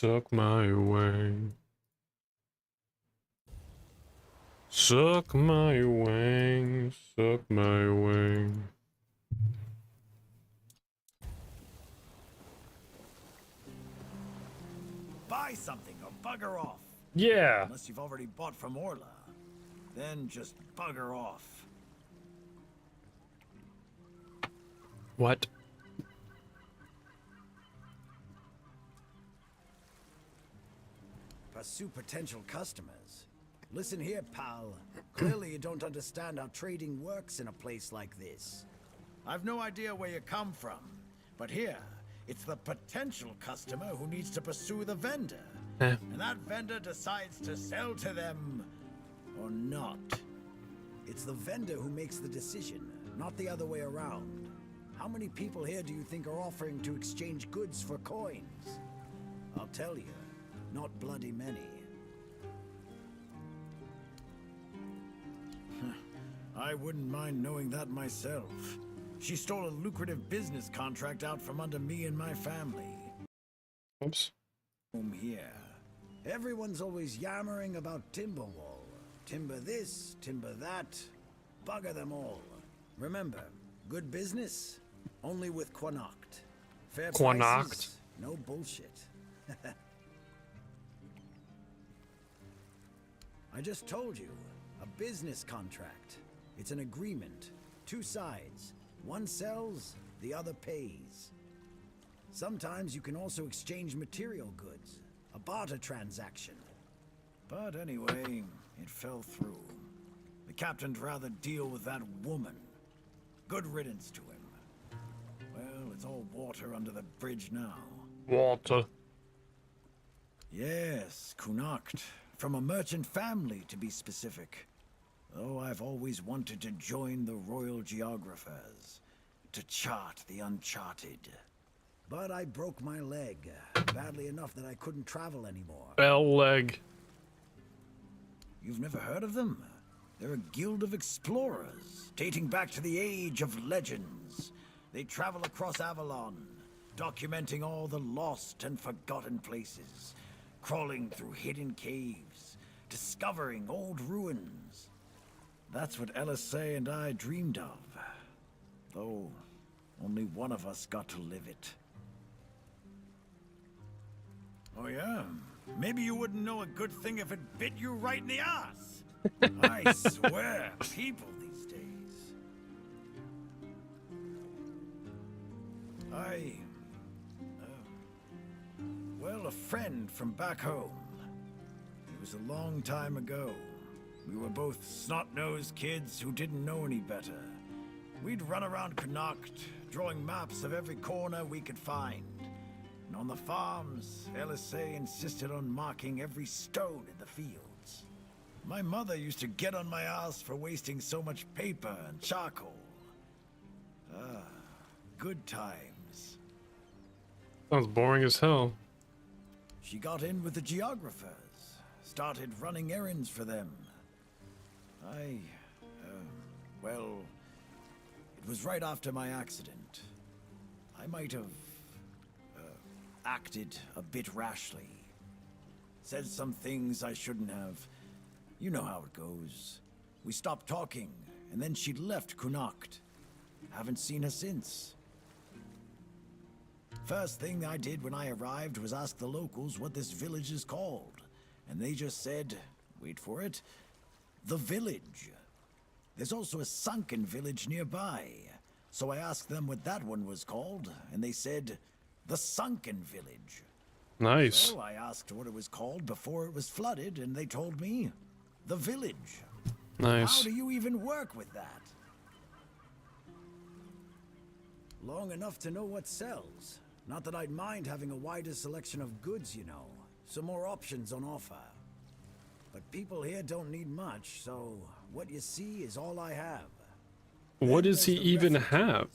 Suck my wang. Suck my wang. Suck my wang. Buy something or bugger off. Yeah. Unless you've already bought from Orla. Then just bugger off. What? Pursue potential customers. Listen here, pal. Clearly you don't understand how trading works in a place like this. I've no idea where you come from, but here, it's the potential customer who needs to pursue the vendor. And that vendor decides to sell to them or not. It's the vendor who makes the decision, not the other way around. How many people here do you think are offering to exchange goods for coins? I'll tell you, not bloody many. I wouldn't mind knowing that myself. She stole a lucrative business contract out from under me and my family. Oops. Home here. Everyone's always yammering about Timberwall. Timber this, timber that. Bugger them all. Remember, good business, only with Quanacht. Fair prices, no bullshit. I just told you, a business contract. It's an agreement. Two sides. One sells, the other pays. Sometimes you can also exchange material goods. A barter transaction. But anyway, it fell through. The captain'd rather deal with that woman. Good riddance to him. Well, it's all water under the bridge now. Water. Yes, Quanacht. From a merchant family, to be specific. Though I've always wanted to join the Royal Geographers. To chart the uncharted. But I broke my leg. Badly enough that I couldn't travel anymore. Bell leg. You've never heard of them? They're a guild of explorers, dating back to the age of legends. They travel across Avalon, documenting all the lost and forgotten places, crawling through hidden caves, discovering old ruins. That's what LSA and I dreamed of, though only one of us got to live it. Oh yeah? Maybe you wouldn't know a good thing if it bit you right in the ass. I swear, people these days. Well, a friend from back home. It was a long time ago. We were both snot-nosed kids who didn't know any better. We'd run around Connacht, drawing maps of every corner we could find. And on the farms, LSA insisted on marking every stone in the fields. My mother used to get on my ass for wasting so much paper and charcoal. Good times. Sounds boring as hell. She got in with the geographers, started running errands for them. Well, it was right after my accident. I might have acted a bit rashly. Said some things I shouldn't have. You know how it goes. We stopped talking, and then she left Connacht. Haven't seen her since. First thing I did when I arrived was ask the locals what this village is called. And they just said, wait for it, the village. There's also a sunken village nearby. So I asked them what that one was called, and they said, the Sunken Village. Nice. So I asked what it was called before it was flooded, and they told me, the village. Nice. How do you even work with that? Long enough to know what sells. Not that I'd mind having a wider selection of goods, you know. Some more options on offer. But people here don't need much, so what you see is all I have. What Then does he there's the even refugees. have?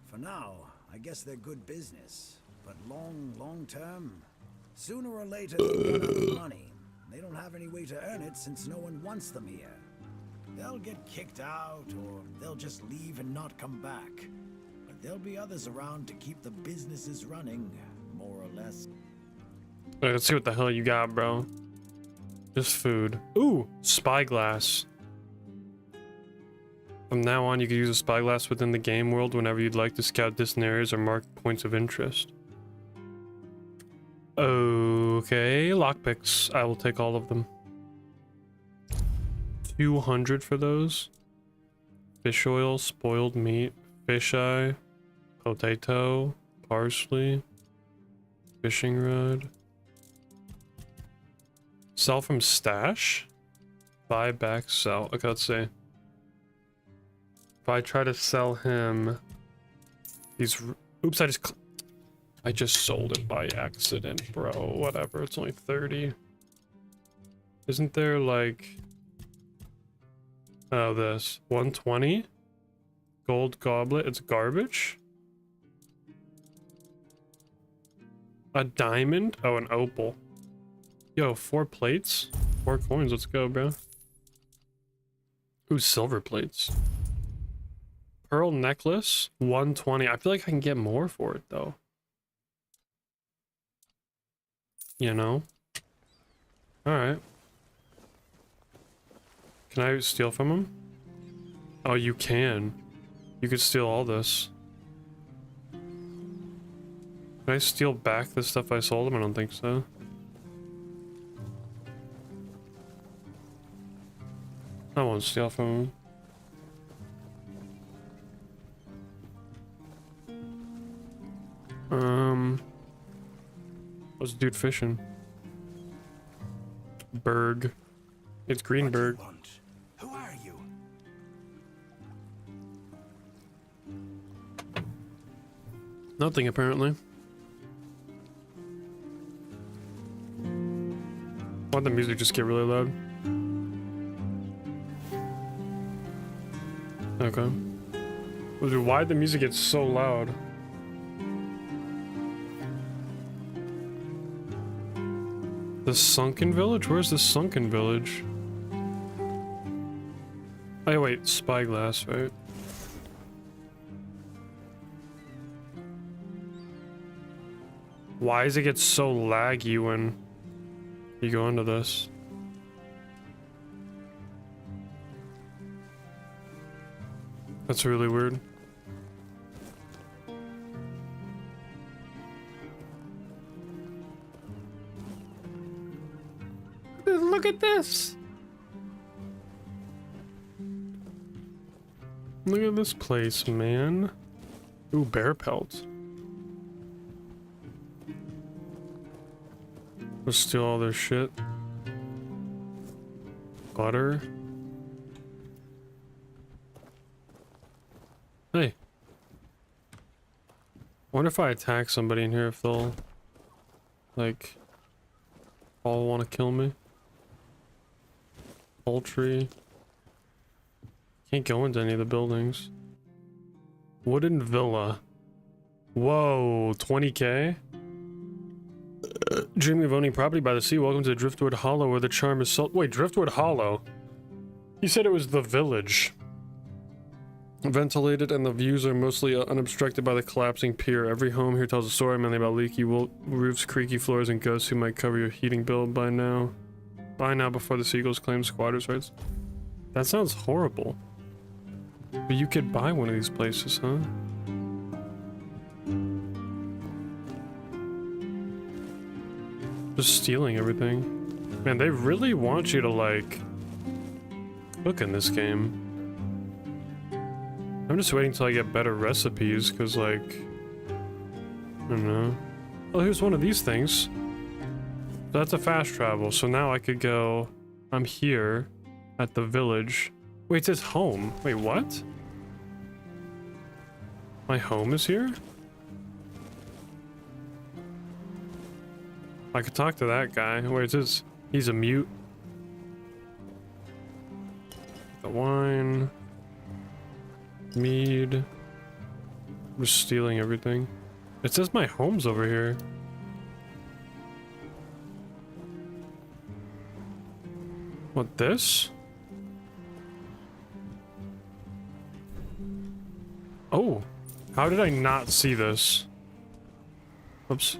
For now, I guess they're good business. But long term, sooner or later they'll run out of money. They don't have any way to earn it since no one wants them here. They'll get kicked out, or they'll just leave and not come back. But there'll be others around to keep the businesses running, more or less. Alright, let's see what the hell you got, bro. Just food. Ooh, spyglass. From now on, you can use a spyglass within the game world whenever you'd like to scout distant areas or mark points of interest. Okay, lockpicks. I will take all of them. 200 for those. Fish oil, spoiled meat, fisheye, potato, parsley, fishing rod. Sell from stash? Buy back, sell. Okay, let's see. If I try to sell him these... Oops, I just sold it by accident, bro. Whatever, it's only 30. Isn't there like... Oh, this. 120? Gold goblet, it's garbage? A diamond? Oh, an opal. Yo, 4 plates? 4 coins, let's go, bro. Ooh, silver plates. Pearl necklace, 120. I feel like I can get more for it, though. You know? Alright. Can I steal from him? Oh, you can. You could steal all this. Can I steal back the stuff I sold him? I don't think so. I won't steal from him. What's the dude fishing? Berg. It's Greenberg. Who are you? Nothing, apparently. Why'd the music just get really loud? Okay. Dude, why'd the music get so loud? The sunken village? Where's the sunken village? Oh wait, spyglass, right? Why does it get so laggy when you go into this? That's really weird. Look at this! Look at this place, man. Ooh, bear pelt. Let's steal all their shit. Butter. Hey. Wonder if I attack somebody in here if they'll, like, all want to kill me. Poultry. Can't go into any of the buildings. Wooden villa. Whoa, 20k? Dreaming of owning property by the sea. Welcome to Driftwood Hollow, where the charm is salt. Wait, Driftwood Hollow? You said it was the village. Ventilated, and the views are mostly unobstructed by the collapsing pier. Every home here tells a story mainly about leaky roofs, creaky floors, and ghosts who might cover your heating bill by now. Buy now before the seagulls claim squatters' rights. That sounds horrible. But you could buy one of these places, huh? Just stealing everything. Man, they really want you to, like, cook in this game. I'm just waiting till I get better recipes, because, like, I don't know. Oh, here's one of these things. That's a fast travel, so now I could go... I'm here at the village. Wait, it says home. Wait, what? My home is here? I could talk to that guy. Wait, it says he's a mute. The wine. Mead. I'm just stealing everything. It says my home's over here. What, this? Oh, how did I not see this? Oops.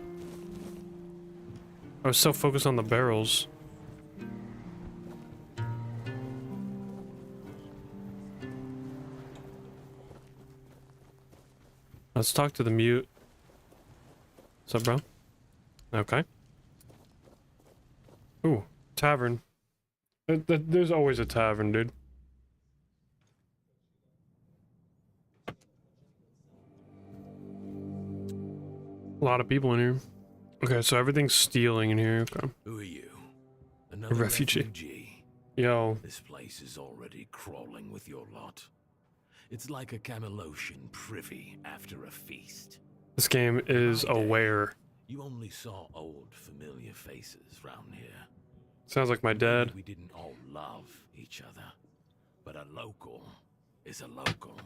I was so focused on the barrels. Let's talk to the mute. What's up, bro? Okay. Ooh, tavern. There's always a tavern, dude. A lot of people in here. Okay, so everything's stealing in here. Okay. Who are you? A Another refugee. Yo. This place is already crawling with your lot. It's like a Camelosian privy after a feast. This game is aware. You only saw old familiar faces round here. Sounds like my dad. We didn't all love each other, but a local is a local.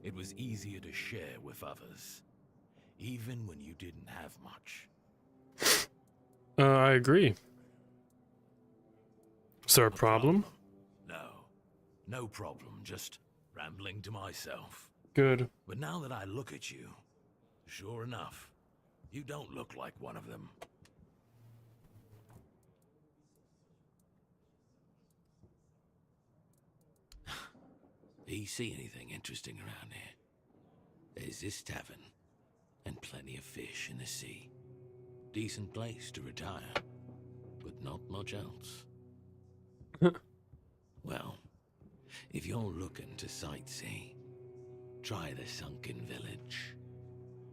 It was easier to share with others, even when you didn't have much. I agree. Is there a problem? No problem, just rambling to myself. Good. But now that I look at you, sure enough, you don't look like one of them. Do you see anything interesting around here? There's this tavern, and plenty of fish in the sea. Decent place to retire, but not much else. Well, if you're looking to sightsee, try the sunken village.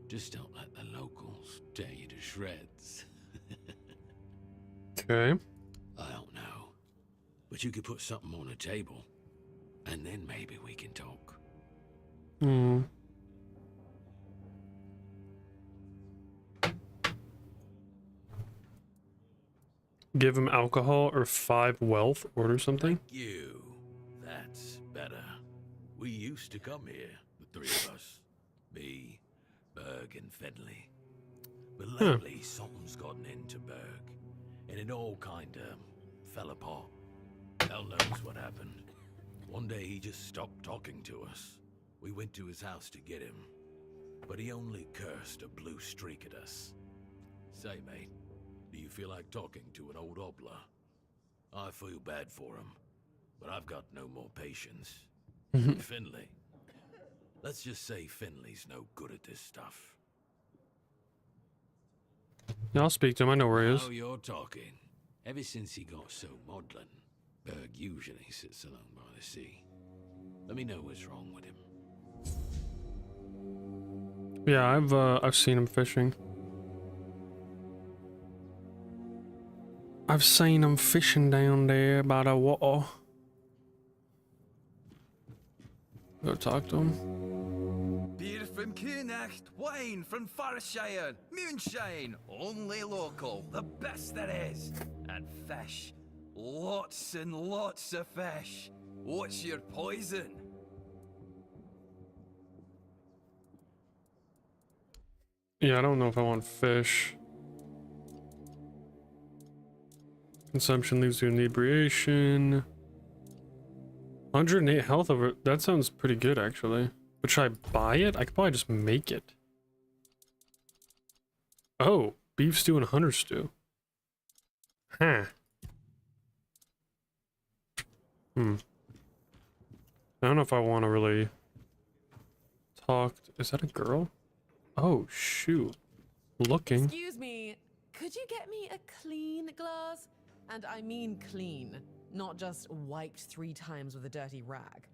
Just don't let the locals tear you to shreds. Okay. I don't know, but you could put something on the table, and then maybe we can talk. Hmm. Give him alcohol or 5 wealth. Order something. You. That's better. We used to come here, the three of us. Me, Berg, and Fedley. But lately, something's gotten into Berg, and it all kinda fell apart. Hell knows what happened. One day he just stopped talking to us. We went to his house to get him, but he only cursed a blue streak at us. Say, mate, do you feel like talking to an old obla? I feel bad for him, but I've got no more patience. Finley. Let's just say Finley's no good at this stuff. Yeah, I'll speak to him. I know where he is. Now you're talking. Ever since he got so maudlin, Berg usually sits alone by the sea. Let me know what's wrong with him. Yeah, I've seen him fishing. I've seen him fishing down there by the water. Go talk to him. Beer from Kunacht, wine from Farshire, moonshine, only local, the best there is. And fish, lots and lots of fish. What's your poison? Yeah, I don't know if I want fish. Consumption leaves you inebriation. 108 health over. That sounds pretty good, actually. But should I buy it? I could probably just make it. Oh, beef stew and hunter stew. Huh. I don't know if I want to really talk. Is that a girl? Oh, shoot. Looking. Excuse me, could you get me a clean glass? And I mean clean, not just wiped 3 times with a dirty rag.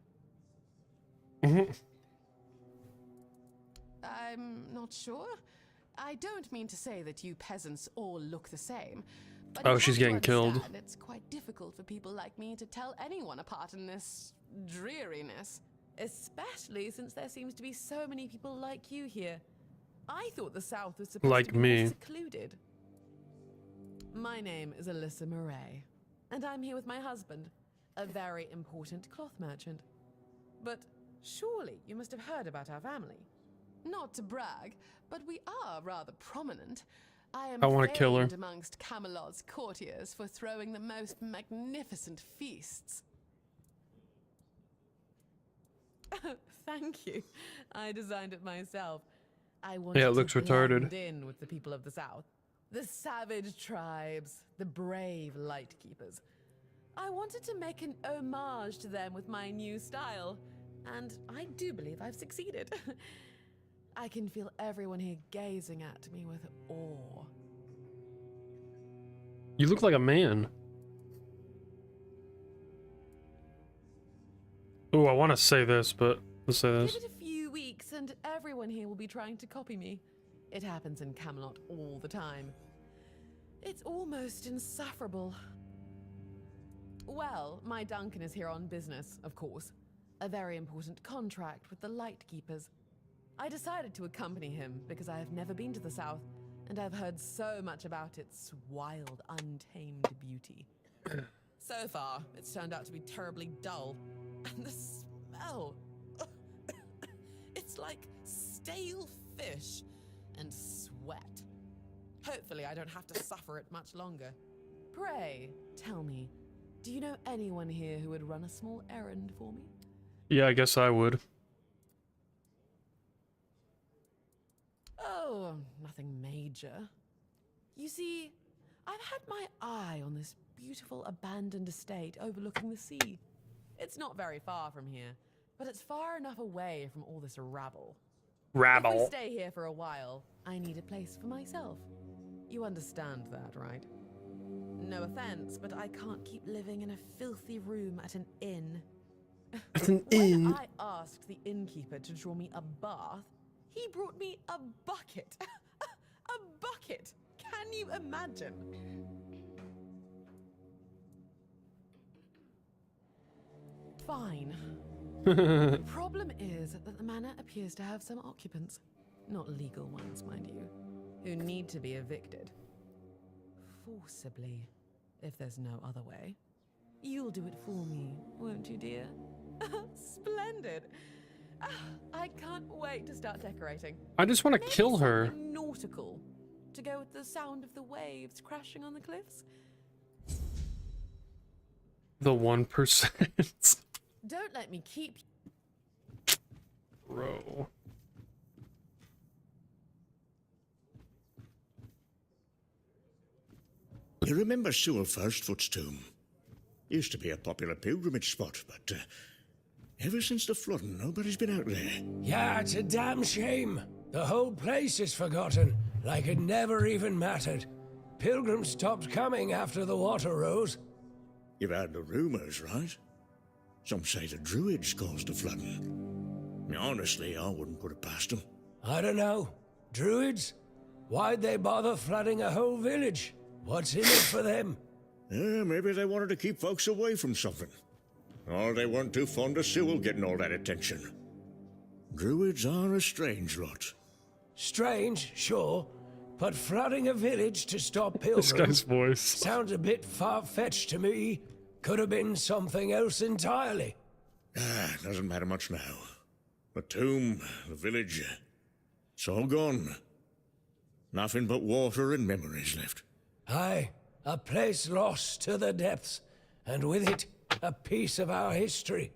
I'm not sure. I don't mean to say that you peasants all look the same. But Oh, you she's have to getting killed. understand It's quite difficult for people like me to tell anyone apart in this dreariness. Especially since there seems to be so many people like you here. I thought the South was supposed Like to be me. more secluded. My name is Alyssa Murray, and I'm here with my husband, a very important cloth merchant. But surely you must have heard about our family. Not to brag, but we are rather prominent. I wanna kill her. famed amongst Camelot's courtiers for throwing the most magnificent feasts. Thank you. I designed it myself. I wanted Yeah, it looks to retarded. blend in with the people of the South. The savage tribes, the brave Lightkeepers. I wanted to make an homage to them with my new style, and I do believe I've succeeded. I can feel everyone here gazing at me with awe. You look like a man. Ooh, I want to say this, but let's say this. Give it a few weeks and everyone here will be trying to copy me. It happens in Camelot all the time. It's almost insufferable. Well, my Duncan is here on business, of course. A very important contract with the Lightkeepers. I decided to accompany him because I have never been to the South, and I've heard so much about its wild, untamed beauty. So far, it's turned out to be terribly dull. And the smell... it's like stale fish and sweat. Hopefully I don't have to suffer it much longer. Pray, tell me, do you know anyone here who would run a small errand for me? Yeah, I guess I would. Oh, nothing major. You see, I've had my eye on this beautiful abandoned estate overlooking the sea. It's not very far from here, but it's far enough away from all this rabble. If we stay here for a while, I need a place for myself. You understand that, right? No offense, but I can't keep living in a filthy room at an inn. When I asked the innkeeper to draw me a bath, he brought me a bucket. A bucket! Can you imagine? Fine. The problem is that the manor appears to have some occupants, not legal ones, mind you, who need to be evicted. Forcibly, if there's no other way. You'll do it for me, won't you, dear? Splendid. I can't wait to start decorating. I just want to Maybe kill her. something nautical, to go with the sound of the waves crashing on the cliffs. The 1%. Don't let me keep... Bro. You remember Sewell Firstfoot's tomb? Used to be a popular pilgrimage spot, but ever since the flooding, nobody's been out there. Yeah, it's a damn shame. The whole place is forgotten, like it never even mattered. Pilgrims stopped coming after the water rose. You've heard the rumors, right? Some say the druids caused the flooding. Honestly, I wouldn't put it past them. I don't know. Druids? Why'd they bother flooding a whole village? What's in it for them? Maybe they wanted to keep folks away from something. Or they weren't too fond of Sewell getting all that attention. Druids are a strange lot. Strange, sure. But flooding a village to stop pilgrims... This guy's voice. Sounds a bit far-fetched to me. Could have been something else entirely. Doesn't matter much now. The tomb, the village, it's all gone. Nothing but water and memories left. Aye, a place lost to the depths, and with it, a piece of our history.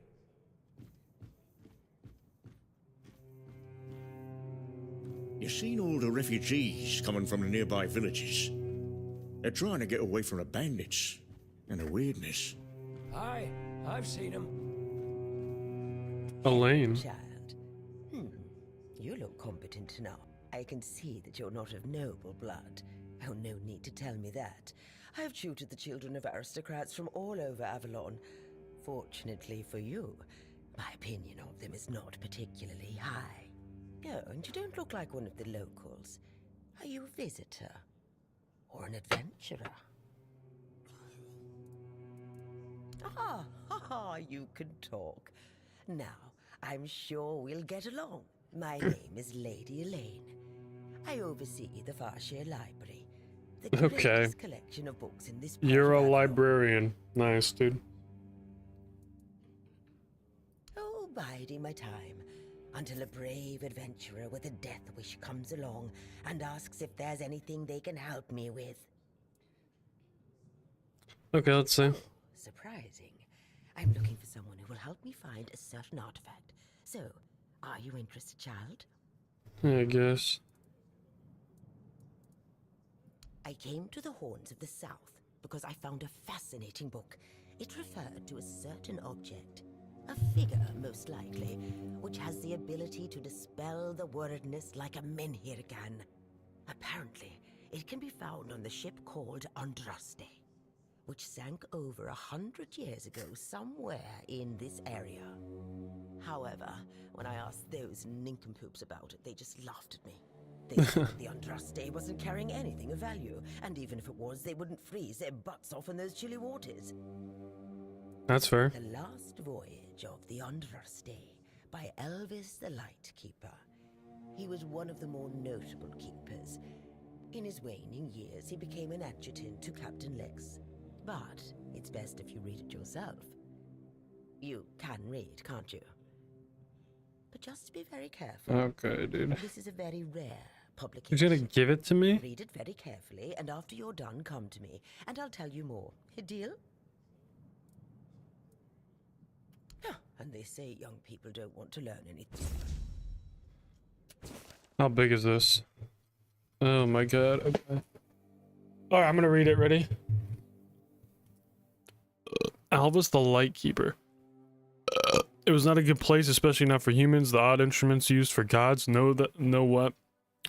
You seen all the refugees coming from the nearby villages? They're trying to get away from the bandits and the weirdness. Aye, I've seen them. Elaine. Child. You look competent enough. I can see that you're not of noble blood. Oh, no need to tell me that. I've tutored the children of aristocrats from all over Avalon. Fortunately for you, my opinion of them is not particularly high. Oh, and you don't look like one of the locals. Are you a visitor? Or an adventurer? You can talk. Now, I'm sure we'll get along. My name is Lady Elaine. I oversee the Farshire Library, the greatest collection of books in this part You're of a Avalon. librarian. Nice, dude. Oh, biding my time until a brave adventurer with a death wish comes along and asks if there's anything they can help me with. Okay, let's see. Surprising. I'm looking for someone who will help me find a certain artifact. So, are you interested, child? Yeah, I guess. I came to the Horns of the South because I found a fascinating book. It referred to a certain object, a figure most likely, which has the ability to dispel the wordness like a menhir can. Apparently, it can be found on the ship called Andraste, which sank over 100 years ago somewhere in this area. However, when I asked those nincompoops about it, they just laughed at me. They said that the Andraste wasn't carrying anything of value, and even if it was, they wouldn't freeze their butts off in those chilly waters. That's fair. The Last Voyage of the Andraste by Elvis the Lightkeeper. He was one of the more notable keepers. In his waning years, he became an adjutant to Captain Lex. But it's best if you read it yourself. You can read, can't you? But just be very careful. Okay, dude. This is a very rare He's publication. gonna give it to me? Read it very carefully, and after you're done, come to me, and I'll tell you more. A deal? Ah, and they say young people don't want to learn anything. How big is this? Oh my god. Okay. Alright, I'm gonna read it. Ready? Alvis the Lightkeeper. It was not a good place, especially not for humans. The odd instruments used for gods know what.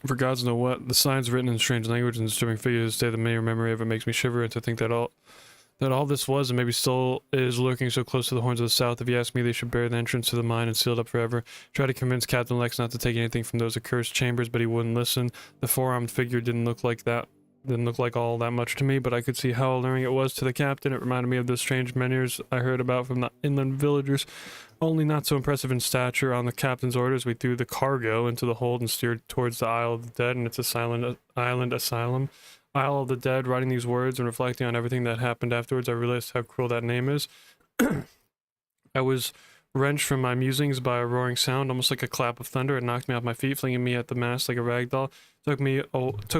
For gods know what. The signs written in strange language and disturbing figures stay the mere memory of it makes me shiver, and to think that all this was and maybe still is lurking so close to the Horns of the South. If you ask me, they should bury the entrance to the mine and seal it up forever. Try to convince Captain Lex not to take anything from those accursed chambers, but he wouldn't listen. The four-armed figure didn't look like all that much to me, but I could see how alluring it was to the captain. It reminded me of the strange menhirs I heard about from the inland villagers, only not so impressive in stature. On the captain's orders, we threw the cargo into the hold and steered towards the Isle of the Dead and its island asylum. Isle of the Dead. Writing these words and reflecting on everything that happened afterwards, I realized how cruel that name is. I was wrenched from my musings by a roaring sound, almost like a clap of thunder. It knocked me off my feet, flinging me at the mast like a rag doll. Took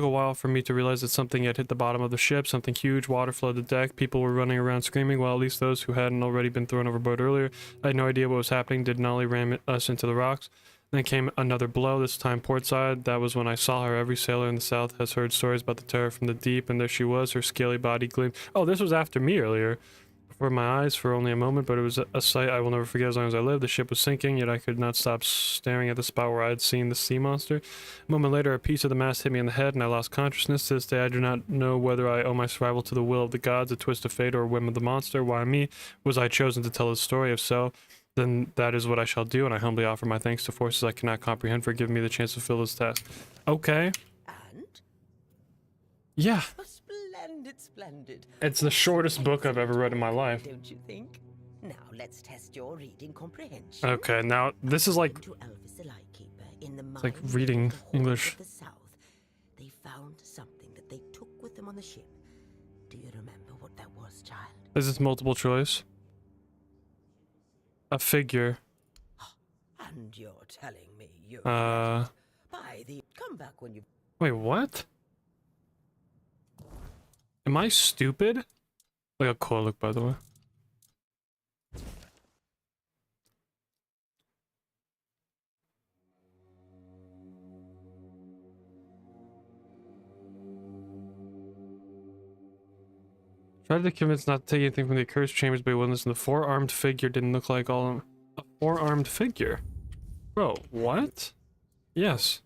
a while for me to realize that something had hit the bottom of the ship. Something huge. Water flooded the deck. People were running around screaming, while at least those who hadn't already been thrown overboard earlier. I had no idea what was happening. Denali ran us into the rocks. Then came another blow, this time portside. That was when I saw her. Every sailor in the South has heard stories about the terror from the deep, and there she was, her scaly body gleamed. Oh, this was after me earlier. Before my eyes for only a moment, but it was a sight I will never forget as long as I live. The ship was sinking, yet I could not stop staring at the spot where I had seen the sea monster. A moment later, a piece of the mast hit me in the head, and I lost consciousness. To this day, I do not know whether I owe my survival to the will of the gods, a twist of fate, or a whim of the monster. Why me? Was I chosen to tell the story? If so, then that is what I shall do, and I humbly offer my thanks to forces I cannot comprehend for giving me the chance to fulfill this task. Okay. And? Yeah. Oh, splendid, splendid. It's the shortest book I've ever read in my life. Don't you think? Now let's test your reading comprehension. Okay, now this is like To Elvis the Lightkeeper in the like mines reading of the Horns English. of the South, they found something that they took with them on the ship. Do you remember what that was, child? Is this multiple choice? A figure. And you're telling me you Uh. by the come back when you Wait, what? Am I stupid? Like a cool look, by the way. Tried to convince not to take anything from the accursed chambers, but he wouldn't listen. The four-armed figure didn't look like all of a four-armed figure. Bro, what? Yes.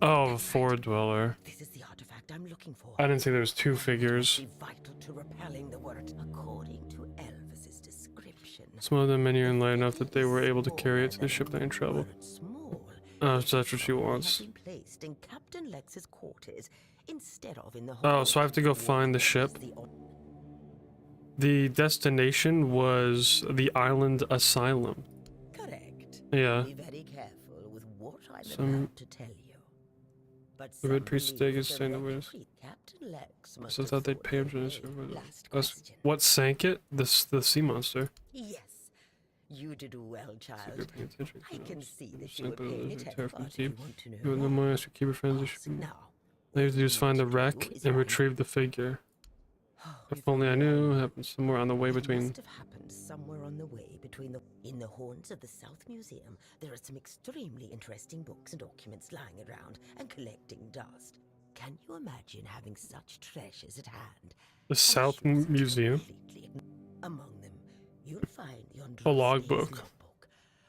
Oh, a four-dweller. This is the artifact I'm looking for. I didn't say there was two figures. Be vital to repelling the word. According to Elvis's description. Some of them many are light enough that they were able to carry it to the ship that in trouble. Small. Oh, so that's what she wants. Have been placed in Captain Lex's quarters instead of in the Oh, so I have to go find the ship. The destination was the island asylum. Correct. Yeah. Be very careful with what I'm Some- about to tell you. But The Red some Priest's believe stake is that staying the the witness. Captain Lex must So I have thought they'd thought pay him of for this. me. Last That's question. what sank it? The sea monster. Yes. You did well, So you're child. paying attention. I can see that you Sank were by the paying lizard, attention. terror from But the if you deep. want to know You and the more, monster keep your friends. ask now. All you have to do is find the wreck and retrieve the figure. If only I knew, it happened somewhere on the way It between. must have happened somewhere on the way between the. In the Horns of the South Museum, there are some extremely interesting books and documents lying around and collecting dust. Can you imagine having such treasures at hand? The South Museum. Among them, you'll find the A logbook. logbook,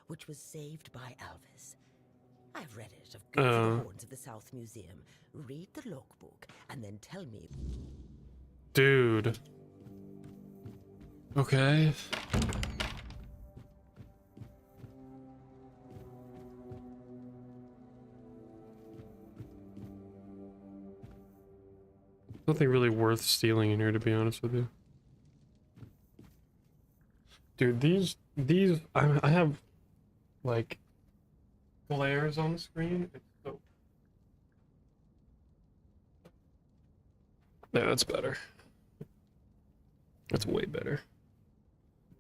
which was saved by Alvis. I've read it. Of go to the horns of the South Museum, read the logbook, and then tell me. Dude. Okay. Nothing really worth stealing in here, to be honest with you. Dude, these I have like glares on the screen. It's so... Yeah, that's better. That's way better.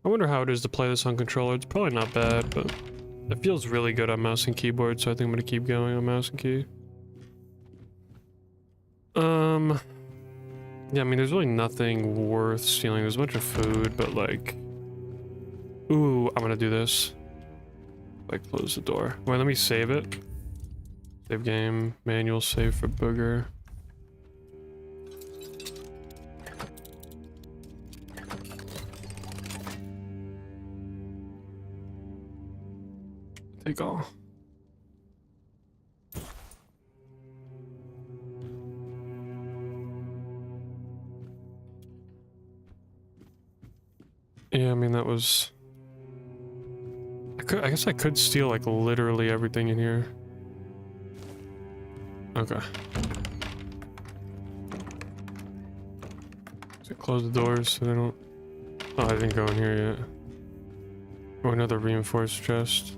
I wonder how it is to play this on controller. It's probably not bad, but it feels really good on mouse and keyboard, so I think I'm gonna keep going on mouse and key. Yeah, I mean, there's really nothing worth stealing. There's a bunch of food, but like... Ooh, I'm gonna do this. Like, close the door. Wait, let me save it. Save game, manual save for booger. Take all. Yeah, I mean, that was... I guess I could steal, like, literally everything in here. Okay. So close the doors so they don't... Oh, I didn't go in here yet. Oh, another reinforced chest.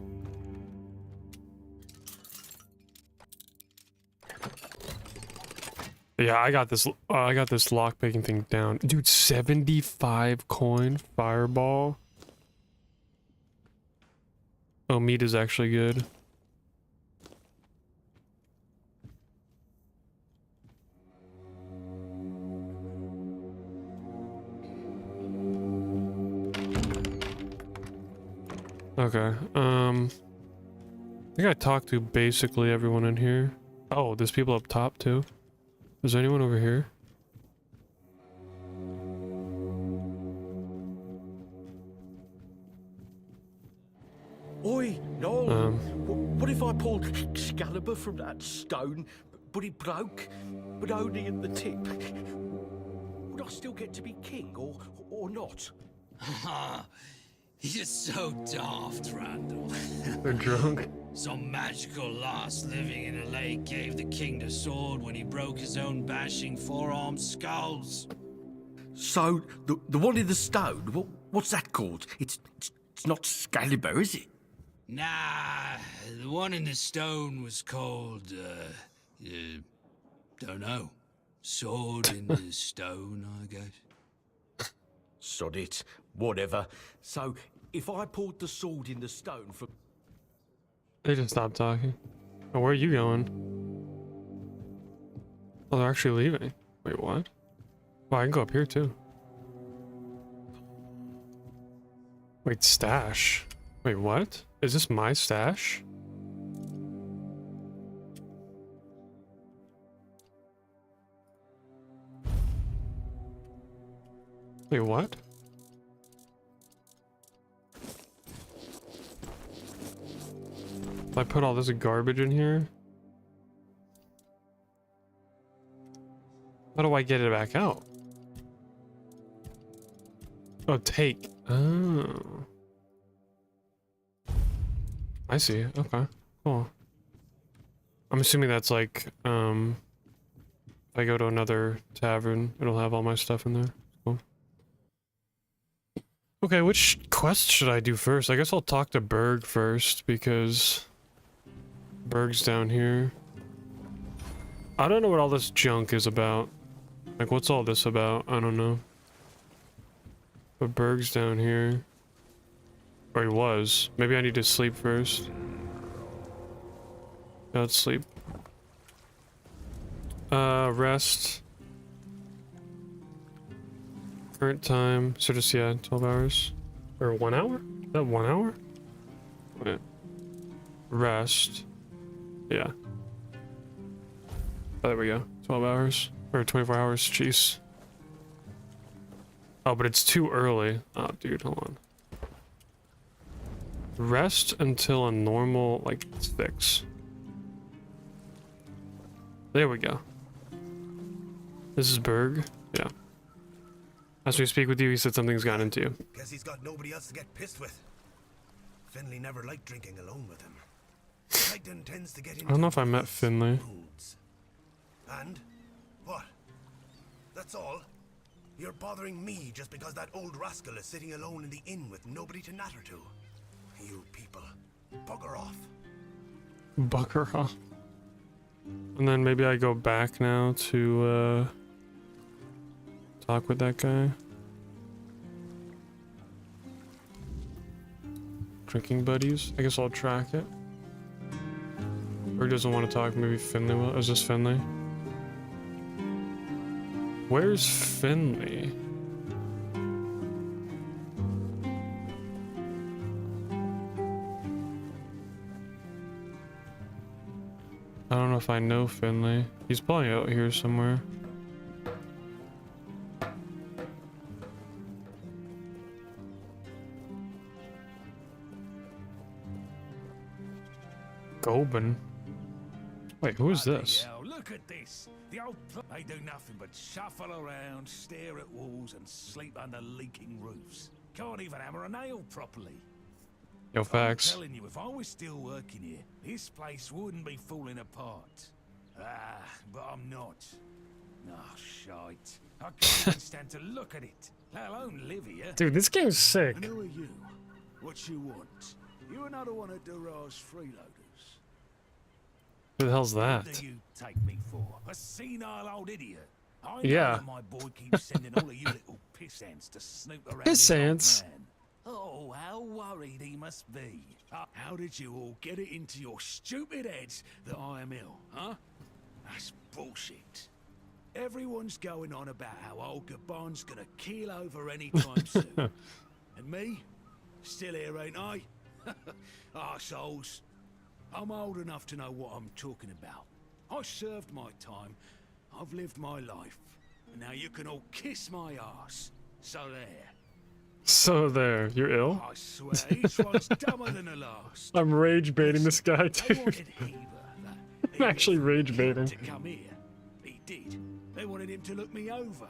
Yeah, I got this lockpicking thing down. Dude, 75 coin fireball. Oh, meat is actually good. Okay, I think I talked to basically everyone in here. Oh, there's people up top too. Is there anyone over here? Oi, Noel. What if I pulled Excalibur from that stone, but it broke, but only at the tip? Would I still get to be king, or not? You're so daft, Randall. They're drunk. Some magical lass living in a lake gave the king the sword when he broke his own bashing four-armed skulls. So, the one in the stone, what's that called? It's not Excalibur, is it? Nah, the one in the stone was called, don't know. Sword in the stone, I guess. Sod it. Whatever. So, if I pulled the sword in the stone from... They just stopped talking. Oh, where are you going? Oh, they're actually leaving. Wait, what? Well, I can go up here too. Wait, stash. Wait, what? Is this my stash? Wait, what? If I put all this garbage in here? How do I get it back out? Oh, take. Oh. I see. Okay. Cool. I'm assuming that's like, if I go to another tavern, it'll have all my stuff in there. Cool. Okay, which quest should I do first? I guess I'll talk to Berg first, because Berg's down here. I don't know what all this junk is about. Like, what's all this about? I don't know. But Berg's down here. Or he was. Maybe I need to sleep first. Yeah, let's sleep. Rest. Current time. So just, yeah, 12 hours. Or 1 hour? Is that 1 hour? Wait. Rest. Yeah. Oh, there we go. 12 hours. Or 24 hours, jeez. Oh, but it's too early. Oh, dude, hold on. Rest until a normal, like, 6. There we go. This is Berg. Yeah. As we speak with you, he said something's gotten into you. Guess he's got nobody else to get pissed with. Finley never liked drinking alone with him. Titan tends to get into I don't know if I met his Finley. moods. And? What? That's all? You're bothering me just because that old rascal is sitting alone in the inn with nobody to natter to. You people, bugger off. Bugger off. And then maybe I go back now to, talk with that guy. Drinking buddies. I guess I'll track it. Or he doesn't want to talk. Maybe Finley will. Is this Finley? Where's Finley? I don't know if I know Finley. He's probably out here somewhere. Goban. Wait, who is this? Hell, look at this. The old they do nothing but shuffle around, stare at walls, and sleep under leaking roofs. Can't even hammer a nail properly. Yo, facts. I'm telling you, if I was still working here, this place wouldn't be falling apart. Ah, but I'm not. Oh, shite. I can't even stand to look at it, let alone live here. Dude, this game's sick. And who are you? What you want? You another one of Durar's freeloaders? Who the hell's What that? do you take me for? A senile old idiot? I Yeah. know that my boy keeps sending all of you little piss ants to snoop around Piss his old ants? man. Oh, how worried he must be. How did you all get it into your stupid heads that I am ill, huh? That's bullshit. Everyone's going on about how old Gabon's gonna keel over anytime soon. And me? Still here, ain't I? Arseholes. I'm old enough to know what I'm talking about. I served my time. I've lived my life. And now you can all kiss my ass. So there. So there, you're ill? I swear, each one's dumber than the last. I'm rage baiting this guy, They dude. wanted Heber, that I'm actually idiot rage from baiting. to come here. He did. They wanted him to look me over.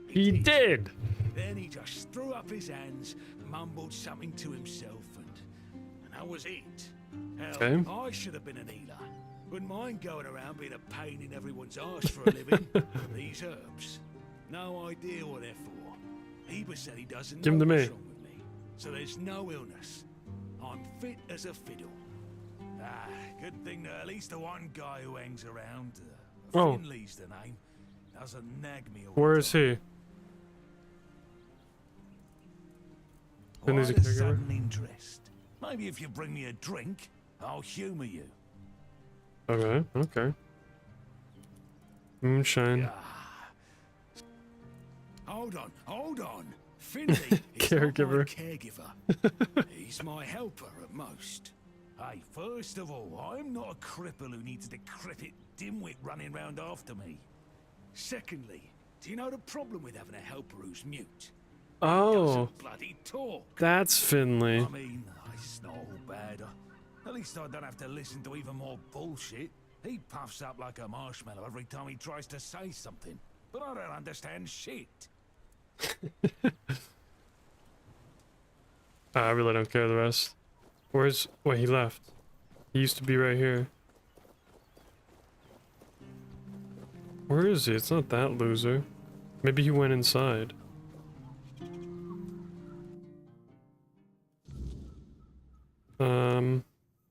He did! Then he just threw up his hands, mumbled something to himself, and that was it. Hell, Okay. I should have been an healer. Wouldn't mind going around being a pain in everyone's arse for a living. These herbs. No idea what they're for. Heber said he doesn't Give know 'em to what's me. wrong with me. So there's no illness. I'm fit as a fiddle. Ah, good thing that at least the one guy who hangs around, Oh. Finley's the name, doesn't nag me all Where the is time. he? Finley's Why a the caregiver? sudden interest? Maybe if you bring me a drink, I'll humor you. Okay, okay. Moonshine. Hold on. Finley is Caregiver. not my caregiver. He's my helper at most. Hey, first of all, I'm not a cripple who needs a decrepit dimwit running round after me. Secondly, do you know the problem with having a helper who's mute? Oh, Doesn't bloody talk. that's Finley. I mean, it's not all bad. At least I don't have to listen to even more bullshit. He puffs up like a marshmallow every time he tries to say something. But I don't understand shit. I really don't care the rest. Where's... Wait, he left. He used to be right here. Where is he? It's not that loser. Maybe he went inside.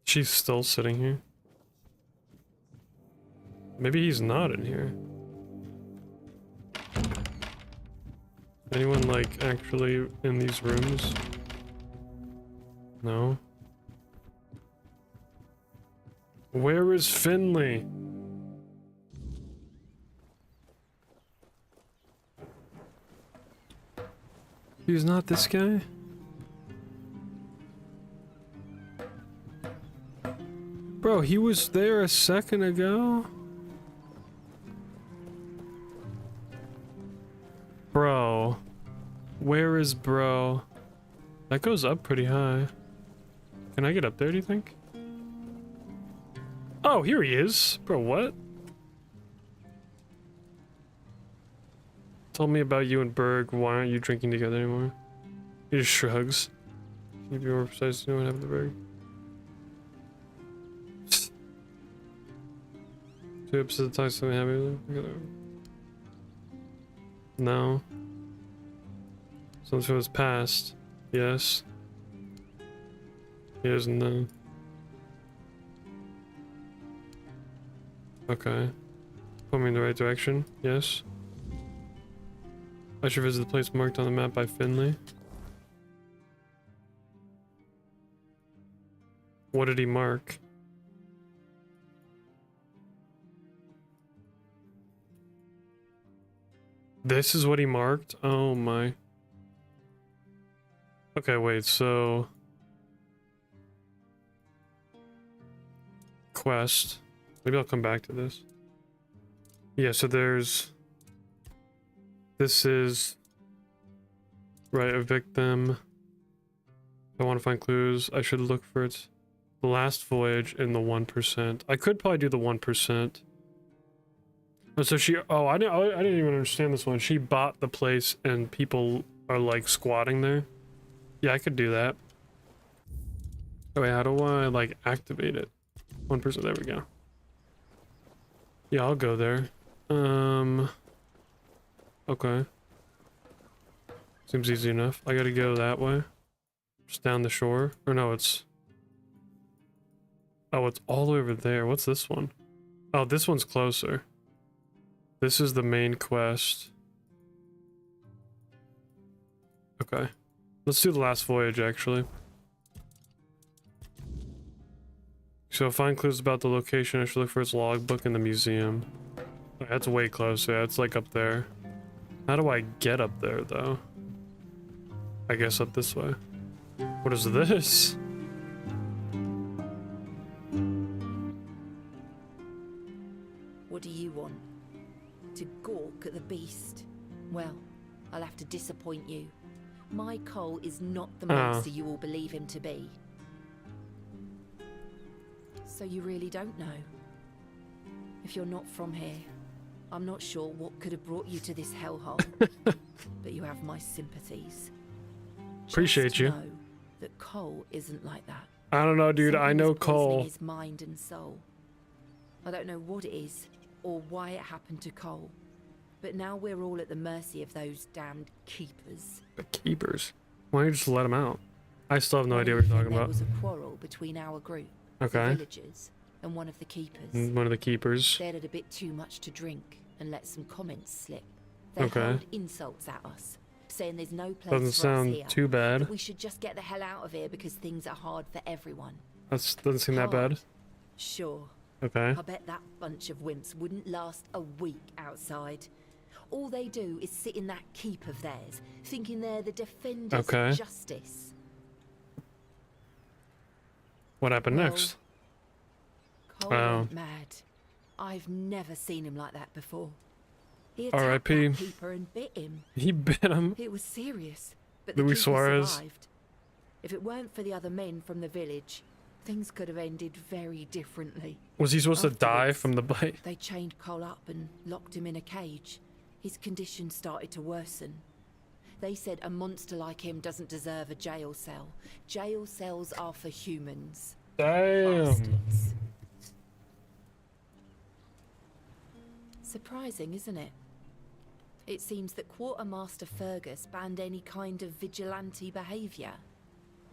She's still sitting here. Maybe he's not in here. Anyone, like, actually in these rooms? No? Where is Finley? He's not this guy? Bro, he was there a second ago? Where is bro? That goes up pretty high. Can I get up there, do you think? Oh, here he is. Bro, what? Tell me about you and Berg. Why aren't you drinking together anymore? He just shrugs. Can you be more precise? You know what happened to Berg? 2 episodes of time, something happened. No. Something from his past. Yes. He doesn't know. Okay. Put me in the right direction. Yes. I should visit the place marked on the map by Finley. What did he mark? This is what he marked? Oh my. Okay, wait, so... Quest. Maybe I'll come back to this. Yeah, so there's... This is... Right, evict them. If I want to find clues, I should look for its last voyage in the 1%. I could probably do the 1%. Oh, so she... Oh, I didn't even understand this one. She bought the place and people are like squatting there. Yeah, I could do that. Oh, wait, how do I like activate it? 1%, there we go. Yeah, I'll go there. Okay. Seems easy enough. I gotta go that way. Just down the shore. Or no, it's... Oh, it's all the way over there. What's this one? Oh, this one's closer. This is the main quest. Okay. Let's do the last voyage, actually. So find clues about the location. I should look for its logbook in the museum. Oh, that's way closer. Yeah, it's like up there. How do I get up there, though? I guess up this way. What is this? What do you want? To gawk at the beast? Well, I'll have to disappoint you. My Cole is not the monster you all believe him to be. So you really don't know? If you're not from here, I'm not sure what could have brought you to this hellhole. But you have my sympathies. Appreciate Just you. know that Cole isn't like that. I don't know, dude. I know Something is poisoning Cole. his mind and soul. I don't know what it is or why it happened to Cole. But now we're all at the mercy of those damned keepers. The keepers? Why don't you just let him out? I still have no idea what you're talking There about. was a quarrel between our group, Okay. the villagers, and one of the keepers. One of the keepers. They'd had a bit too much to drink and let some comments slip. They Okay. hurled insults at us, saying there's no place Doesn't for us sound here. too bad. That we should just get the hell out of here because things are hard for everyone. That doesn't seem that bad. Sure. Okay. I bet that bunch of wimps wouldn't last a week outside. All they do is sit in that keep of theirs, thinking they're the defenders Okay. of justice. What happened Well, next? Cole went mad. I've never seen him like that before. He attacked R.I.P. that keeper and bit him. He bit him. It was serious, but the Luis keeper Suarez. survived. If it weren't for the other men from the village, things could have ended very differently. Was he supposed to die Afterwards, from the bite? They chained Cole up and locked him in a cage. His condition started to worsen. They said a monster like him doesn't deserve a jail cell. Jail cells are for humans. Damn. Bastards. Surprising, isn't it? It seems that Quartermaster Fergus banned any kind of vigilante behaviour.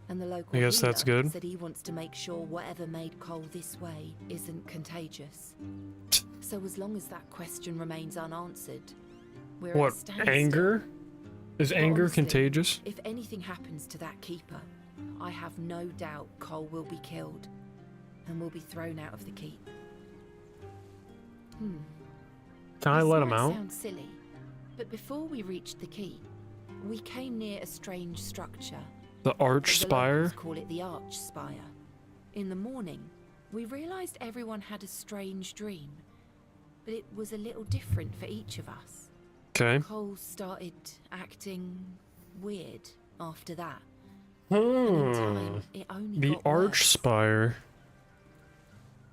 And the local I guess that's healer good. said he wants to make sure whatever made Cole this way isn't contagious. So as long as that question remains unanswered, we're at a What, standstill. anger? Is But anger honestly, contagious? If anything happens to that keeper, I have no doubt Cole will be killed and will be thrown out of the keep. Can I This let him might out? Sound silly, but before we reached the keep, we came near a strange structure. The arch The spire? locals call it the Arch Spire. In the morning, we realized everyone had a strange dream, but it was a little different for each of us. Okay. Cole started acting weird after that. And in time, it only The got worse. Archspire.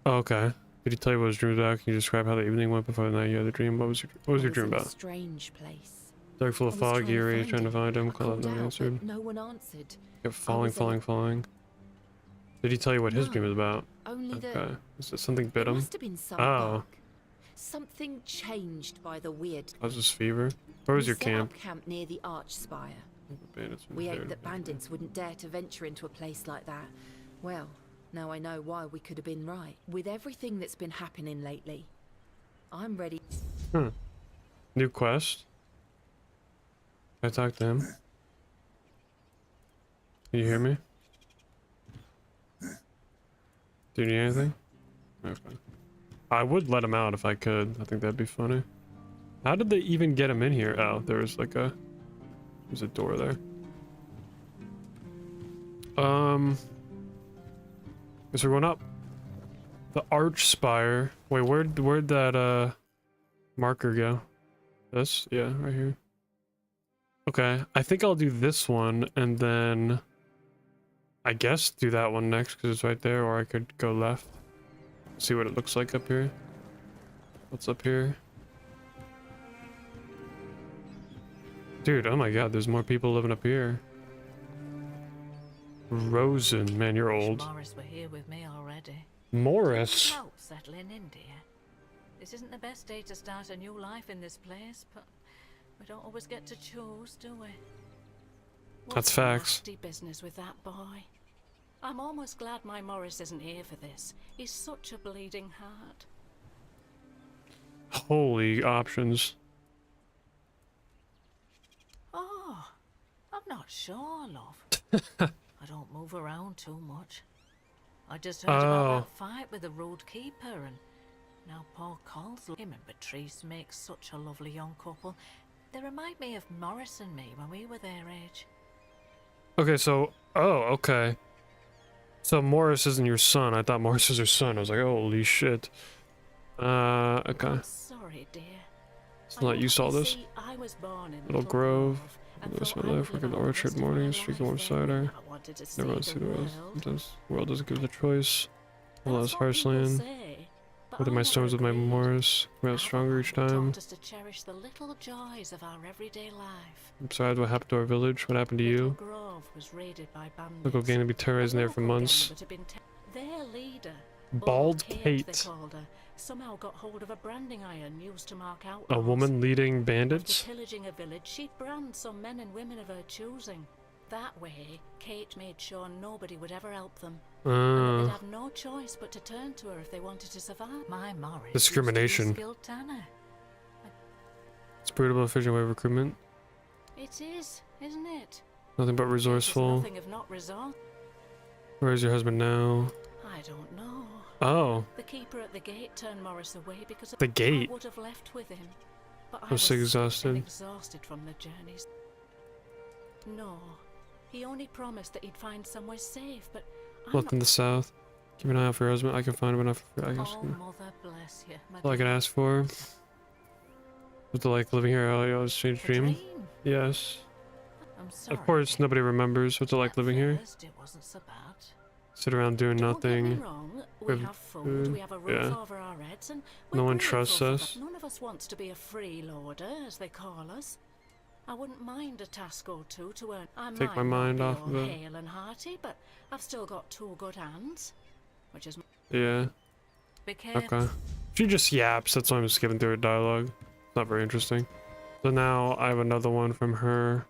Oh, okay. Did he tell you what his dream was about? Can you describe how the evening went before the night you had the dream? What was your dream It was about? a strange place. Dark, full of I was fog, trying to eerie, find trying to it. find him. I Call out, called no one out, answered. but no one answered. Kept I falling, was falling, falling. Did he tell you what his No, dream was about? Only Okay. that Is it something bit it him? must have been some Oh. bug. Something changed by the weird. Causes his fever? Where was We your set camp? up camp near the Archspire. Bandits were We there. hoped that bandits wouldn't dare to venture into a place like that. Well, now I know why we could have been right. With everything that's been happening lately, I'm ready. New quest? Can I talk to him? Can you hear me? Do you need anything? Okay. I would let him out if I could. I think that'd be funny. How did they even get him in here? Oh, there was like a... There's a door there. Guess we're going up. The Archspire. Wait, where'd that marker go? This? Yeah, right here. Okay, I think I'll do this one and then I guess do that one next because it's right there, or I could go left. See what it looks like up here. What's up here? Dude, oh my god, there's more people living up here. Rosen, man, you're old. Morris were here with me already. Morris? Help settling in, dear. This isn't the best day to start a new life in this place, but we don't always get to choose, do we? That's facts. Nasty business with that boy. I'm almost glad my Morris isn't here for this. He's such a bleeding heart. Holy options. Oh, I'm not sure, love. I don't move around too much. I just heard about that fight with the road keeper, and now Paul calls him and Patrice makes such a lovely young couple. They remind me of Morris and me when we were their age. Okay, so... Oh, okay. So Morris isn't your son. I thought Morris was your son. I was like, holy shit. Okay. I'm sorry, dear. It's not you saw this. See, I was born in Little Grove. The rest of my life, working the orchard mornings, drinking warm cider. Never want to see the world. Sometimes the world doesn't give us a choice. A lot of harsh land. Whether my storms with my Morris, come out stronger each time. Us to cherish the little joys of our everyday life. Besides, what happened to our village? What happened to you? Grove was raided by bandits. Local gang to be terrorizing there for months. Their leader, Bald Kate, they Kate. called her, somehow got hold of a branding iron used to mark out A woman leading bandits? After pillaging a village, she'd brand some men and women of her choosing. That way, Kate made sure nobody would ever help them. And that they'd have no choice but to turn to her if they wanted to survive. My Morris Discrimination. used to be a skilled tanner. It's brutal but efficient way of recruitment. It is, isn't it? Nothing but resourceful. Nothing if not resource. Where's your husband now? I don't know. Oh. The keeper at the gate turned Morris away because The gate? I would have left with him. But I was was exhausted. exhausted from the journeys. No, he only promised that he'd find somewhere safe, but I'm Left in the south. Keep an eye out for your husband. I can find him enough. I guess. Oh, mother bless you. That's all I can ask for. What's it like living here? Oh, you always change dream? Yes. I'm sorry. Of course, nobody remembers. What's it like living here? First, it wasn't so bad. Sit around doing Don't get me nothing. wrong. We have food, we have a roof Yeah. over our heads, and No we're one grateful trusts for that. us. None of us wants to be a freeloader, as they call us. I wouldn't mind a task or two to earn. I Take might my not mind be off all of it. hale and hearty, but I've still got two good hands, which is. Yeah. Be careful. Okay. She just yaps. That's why I'm skipping through her dialogue. It's not very interesting. So now I have another one from her.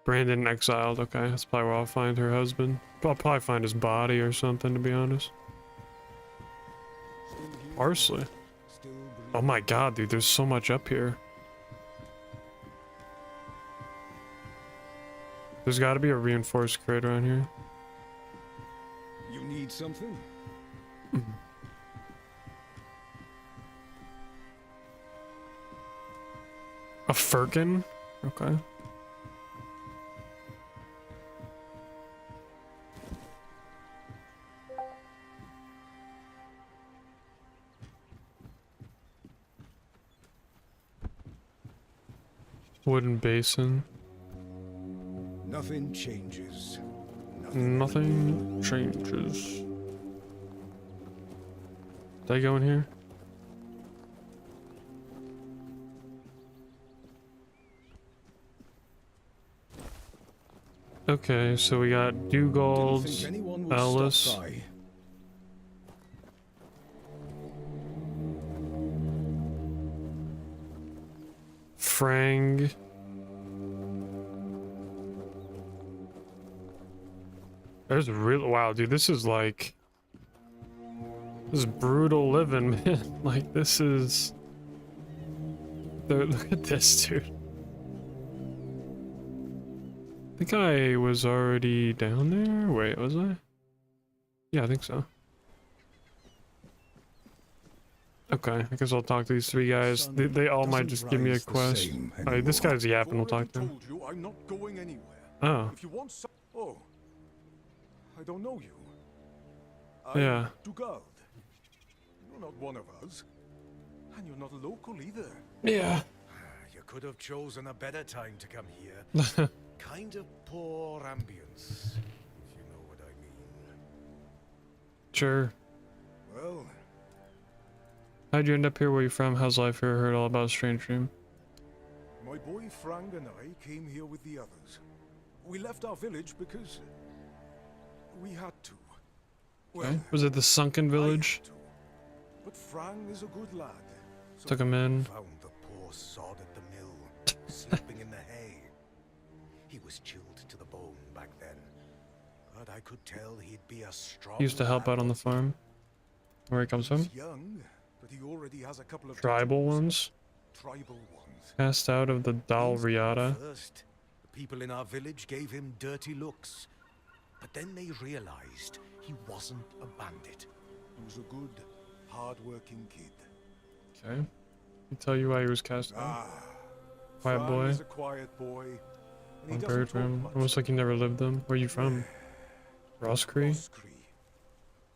Brandon exiled. Okay, that's probably where I'll find her husband. I'll probably find his body or something, to be honest. Parsley. Oh my god, dude, there's so much up here. There's got to be a reinforced crate around here. You need something? A firkin? Okay. Wooden basin. Nothing changes. Nothing changes. Did I go in here? Okay, so we got Dugald's, Alice. Frang. There's real wow, dude. This is brutal living, man. Like this is. Look at this, dude. I think I was already down there. Wait, was I? Yeah, I think so. Okay, I guess I'll talk to these three guys. They all might just give me a quest. Alright, this guy's yapping. We'll talk to him. I'm not going anywhere. Oh. If you want some... Oh. I don't know you. Yeah. Dugald. You're not one of us. And you're not local either. Yeah. You could have chosen a better time to come here. Kind of poor ambience, if you know what I mean. Sure. Well... How'd you end up here? Where you from? How's life here? Heard all about a strange dream. My boy Frank and I came here with the others. We left our village because... we had to. Well, Okay. Was it the sunken village? but Frank is a good lad. So Took him in. Found the poor sod at the mill, sleeping in the hay. He was chilled to the bone back then, but I could tell he'd be a strong He used to help out on the farm. Where he comes from? He's young, but he already has a couple of Tribal ones. tribal ones. Cast out of the Dal Riata. First, the people in our village gave him dirty looks, but then they realized he wasn't a bandit. He was a good, hard-working kid. Okay. He tell you why he was cast out. Quiet Frank boy. is a quiet boy. And he On doesn't bird talk room. much. Almost like you never lived them. Where you from? Roscree?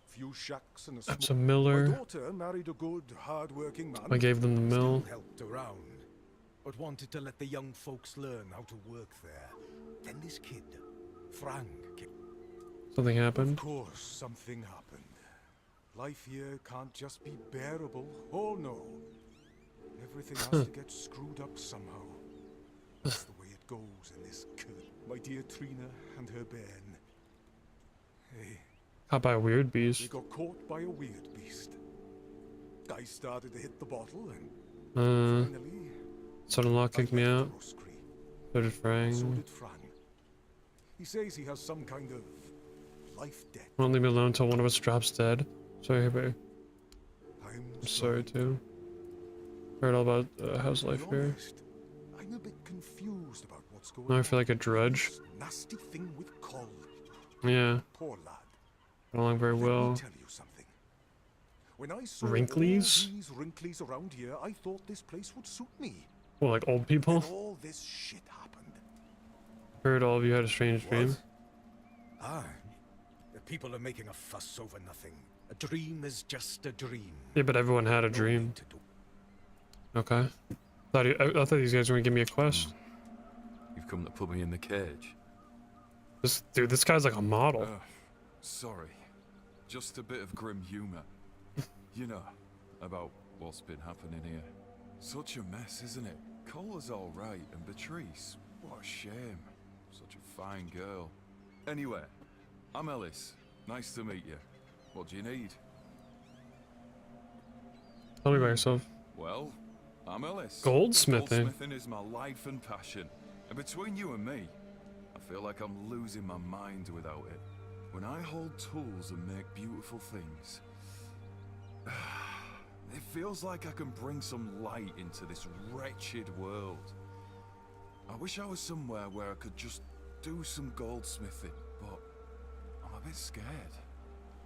Few shacks and a That's small... a miller. My daughter married a good, hard-working man. I gave them the mill. Still helped around, but wanted to let the young folks learn how to work there. Then this kid, Frank, came. Something happened. Of course, something happened. Life here can't just be bearable. Oh no. Everything has to get screwed up somehow. That's the way it goes in this curse. My dear Trina and her bairn. Hey. Caught by a weird They beast. got caught by a weird beast. I started to hit the bottle and finally... Son-in-law kicked me out. So did So Frang. did Frank. He says he has some kind of life debt. Won't leave me alone until one of us drops dead. Sorry, babe. I'm sorry too. Heard all about how's life here. I'm a bit confused about what's going Now I on. feel like a drudge. This nasty thing with Cole. Yeah. Poor lad. Not along very Let well. me tell you something. When I saw Wrinklies? all these wrinklies around here, I thought this place would suit me. Well, like old people. Then all this shit happened. Heard all of you had a strange dream. Ah, the people are making a fuss over nothing. A dream is just a dream. Yeah, but everyone had a dream. Okay. I thought these guys were gonna give me a quest. You've come to put me in the cage. This guy's like a model. Sorry. Just a bit of grim humor. You know, about what's been happening here. Such a mess, isn't it? Cola's alright, and Beatrice, what a shame. Such a fine girl. Anyway, I'm Ellis. Nice to meet you. What do you need? Tell me about yourself. Well, I'm Ellis. Goldsmithing? Goldsmithing is my life and passion. And between you and me, I feel like I'm losing my mind without it. When I hold tools and make beautiful things, it feels like I can bring some light into this wretched world. I wish I was somewhere where I could just do some goldsmithing, but I'm a bit scared.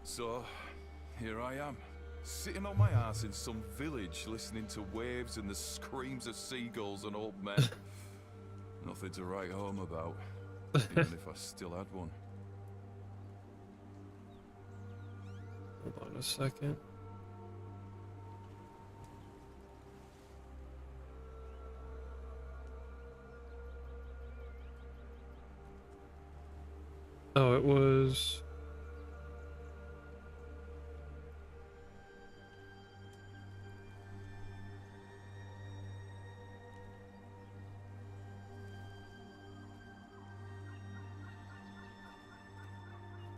So, here I am, sitting on my ass in some village listening to waves and the screams of seagulls and old men. Nothing to write home about, even if I still had one. Hold on a second. Oh, it was.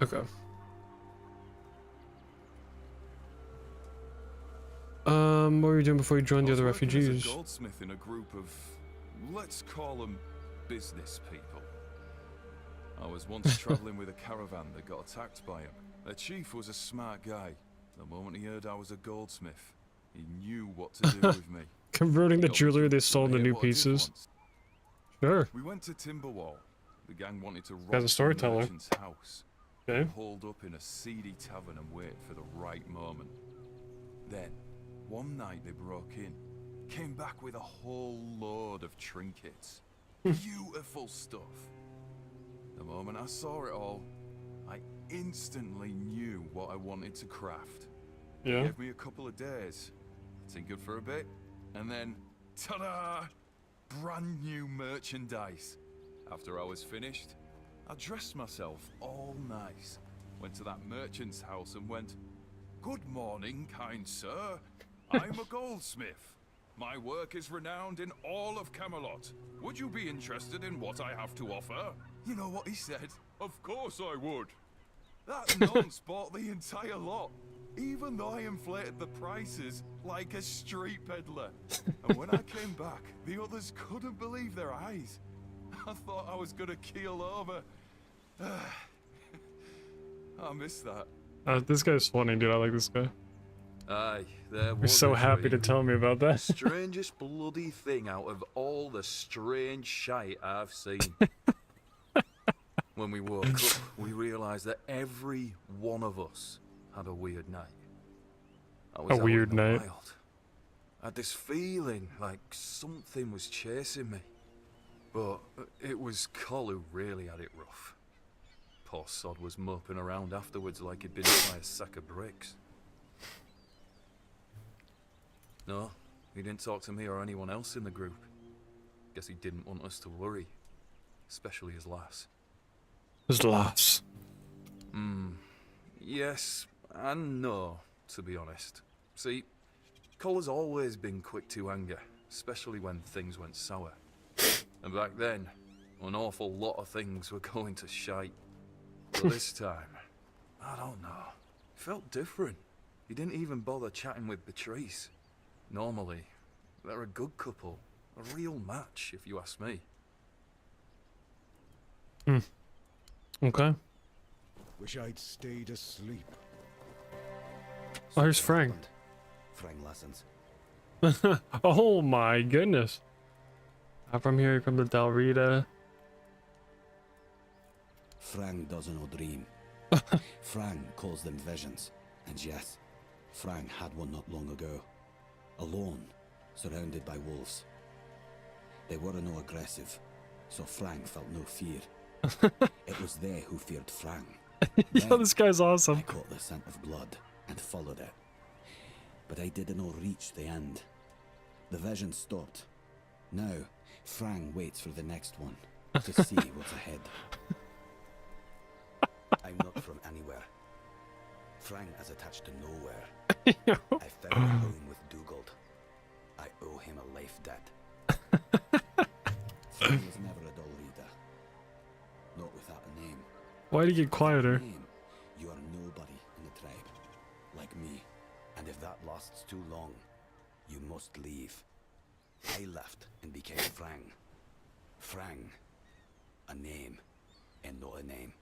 Okay. What were you doing before you joined the other As a refugees? goldsmith in a group of, let's call them business people. I was once traveling with a caravan that got attacked by him. Their chief was a smart guy. The moment he heard I was a goldsmith, he knew what to do with me. Converting the Got me jewelry they jumped sold to into hear new what I did pieces. once. Sure. We went to Timberwall. The gang wanted to rob Guy's a the storyteller. merchant's house. Okay. We holed up in a seedy tavern and waited for the right moment. Then, one night they broke in, came back with a whole load of trinkets. Beautiful stuff. The moment I saw it all, I instantly knew what I wanted to craft. Yeah. Gave me a couple of days, tinkered for a bit, and then, ta-da! Brand new merchandise. After I was finished, I dressed myself all nice, went to that merchant's house and went, "Good morning, kind sir. I'm a goldsmith. My work is renowned in all of Camelot. Would you be interested in what I have to offer?" You know what he said? "Of course I would." That nonce bought the entire lot, even though I inflated the prices like a street peddler. And when I came back, the others couldn't believe their eyes. I thought I was gonna keel over. I miss that. This guy's funny, dude. I like this guy. Aye, there was You're so a happy to dream. tell me about that. The strangest bloody thing out of all the strange shite I've seen. When we woke up, we realised that every one of us had a weird night. I was A out in weird the night. wild. I had this feeling like something was chasing me. But it was Col who really had it rough. Poor sod was moping around afterwards like he'd been hit by a sack of bricks. No, he didn't talk to me or anyone else in the group. Guess he didn't want us to worry. Especially his lass. His lass. Yes and no, to be honest. See, Col has always been quick to anger, especially when things went sour. And back then, an awful lot of things were going to shite. But this time, I don't know. It felt different. He didn't even bother chatting with Beatrice. Normally, they're a good couple. A real match, if you ask me. Okay. Wish I'd stayed asleep. Oh, here's Frank. Frank lessons. Oh my goodness. I'm from here, from the Del Rita. Frank doesn't dream. Frank calls them visions. And yes, Frank had one not long ago. Alone, surrounded by wolves. They were no aggressive, so Frank felt no fear. It was they who feared Frank. Yo, this guy's awesome. I caught the scent of blood and followed it. But I did not reach the end. The vision stopped. Now, Frank waits for the next one to see what's ahead. I'm not from anywhere. Frank is attached to nowhere. I found a home with Dugald. I owe him a life debt. Frank was never a dull reader. Not without a name. Why'd he get quieter? Name, you are nobody in the tribe. Like me. And if that lasts too long, you must leave. I left and became Frank. Frank. A name, and not a name.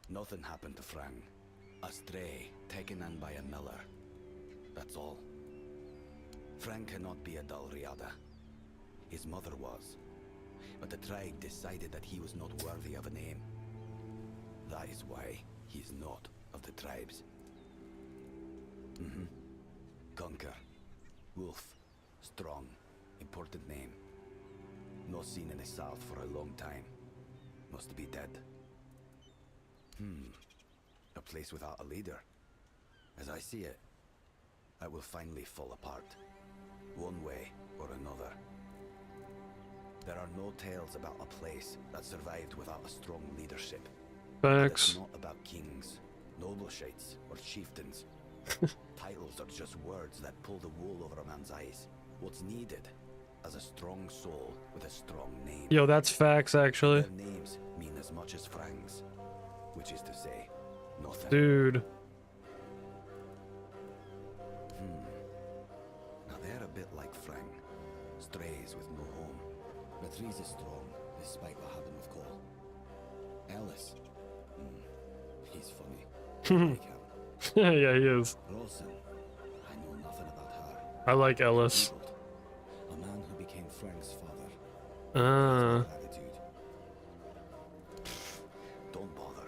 Nothing happened to Frank. A stray, taken in by a miller. That's all. Frank cannot be a dull riada. His mother was. But the tribe decided that he was not worthy of a name. That is why he is not of the tribes. Conquer. Wolf. Strong. Important name. Not seen in the south for a long time. Must be dead. A place without a leader. As I see it, will finally fall apart. One way or another. There are no tales about a place that survived without a strong leadership. Facts. It's not about kings, nobleshites, or chieftains. Titles are just words that pull the wool over a man's eyes. What's needed is a strong soul with a strong name. Yo, that's facts, actually. Their names mean as much as Frang's, which is to say, nothing. Dude. Now they're a bit like Frang, strays with no home. Beatrice is strong, despite the habit of call. Ellis, he's funny. I like him. Yeah, he is. Rawson, I know nothing about her. I like Ellis. A man who became Frank's father. Attitude. Don't bother.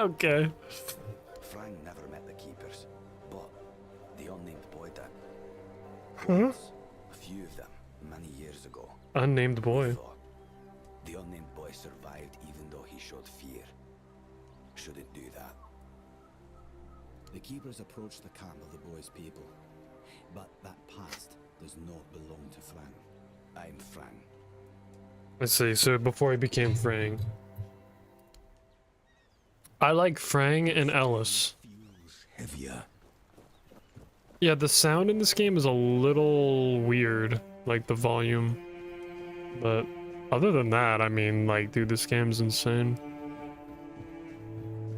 Okay. Frank never met the keepers, but the unnamed boy did. Huh? Once, a few of them, many years ago. Unnamed boy. The unnamed boy survived even though he showed fear. Shouldn't do that. The keepers approached the camp of the boy's people, but that past does not belong to Frang. I'm Frang. Let's see, so before he became Frang. I like Frang and Ellis. Heavier. Yeah, the sound in this game is a little weird, like the volume. But other than that, I mean, like, dude, this game's insane.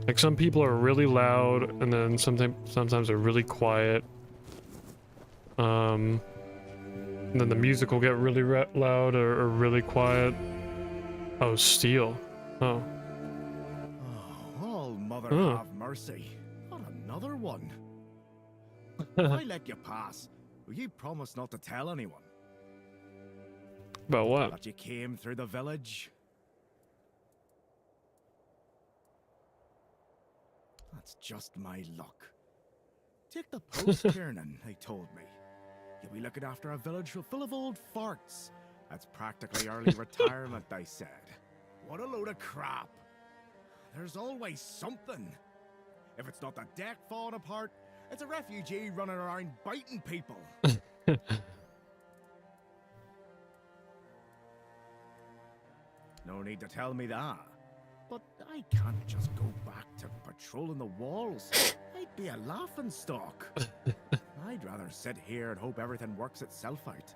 Like, some people are really loud, and then sometimes they're really quiet. And then the music will get really loud or really quiet. Oh, steel. Oh. Oh, mother Oh. have mercy. Not another one. If I let you pass, will you promise not to tell anyone? About what? That you came through the village? That's just my luck. Take the post, Kiernan, they told me. You'll be looking after a village full of old farts. That's practically early retirement, they said. What a load of crap. There's always something. If it's not the deck falling apart, it's a refugee running around biting people. No need to tell me that. But I can't just go back to patrolling the walls. I'd be a laughingstock. I'd rather sit here and hope everything works itself out.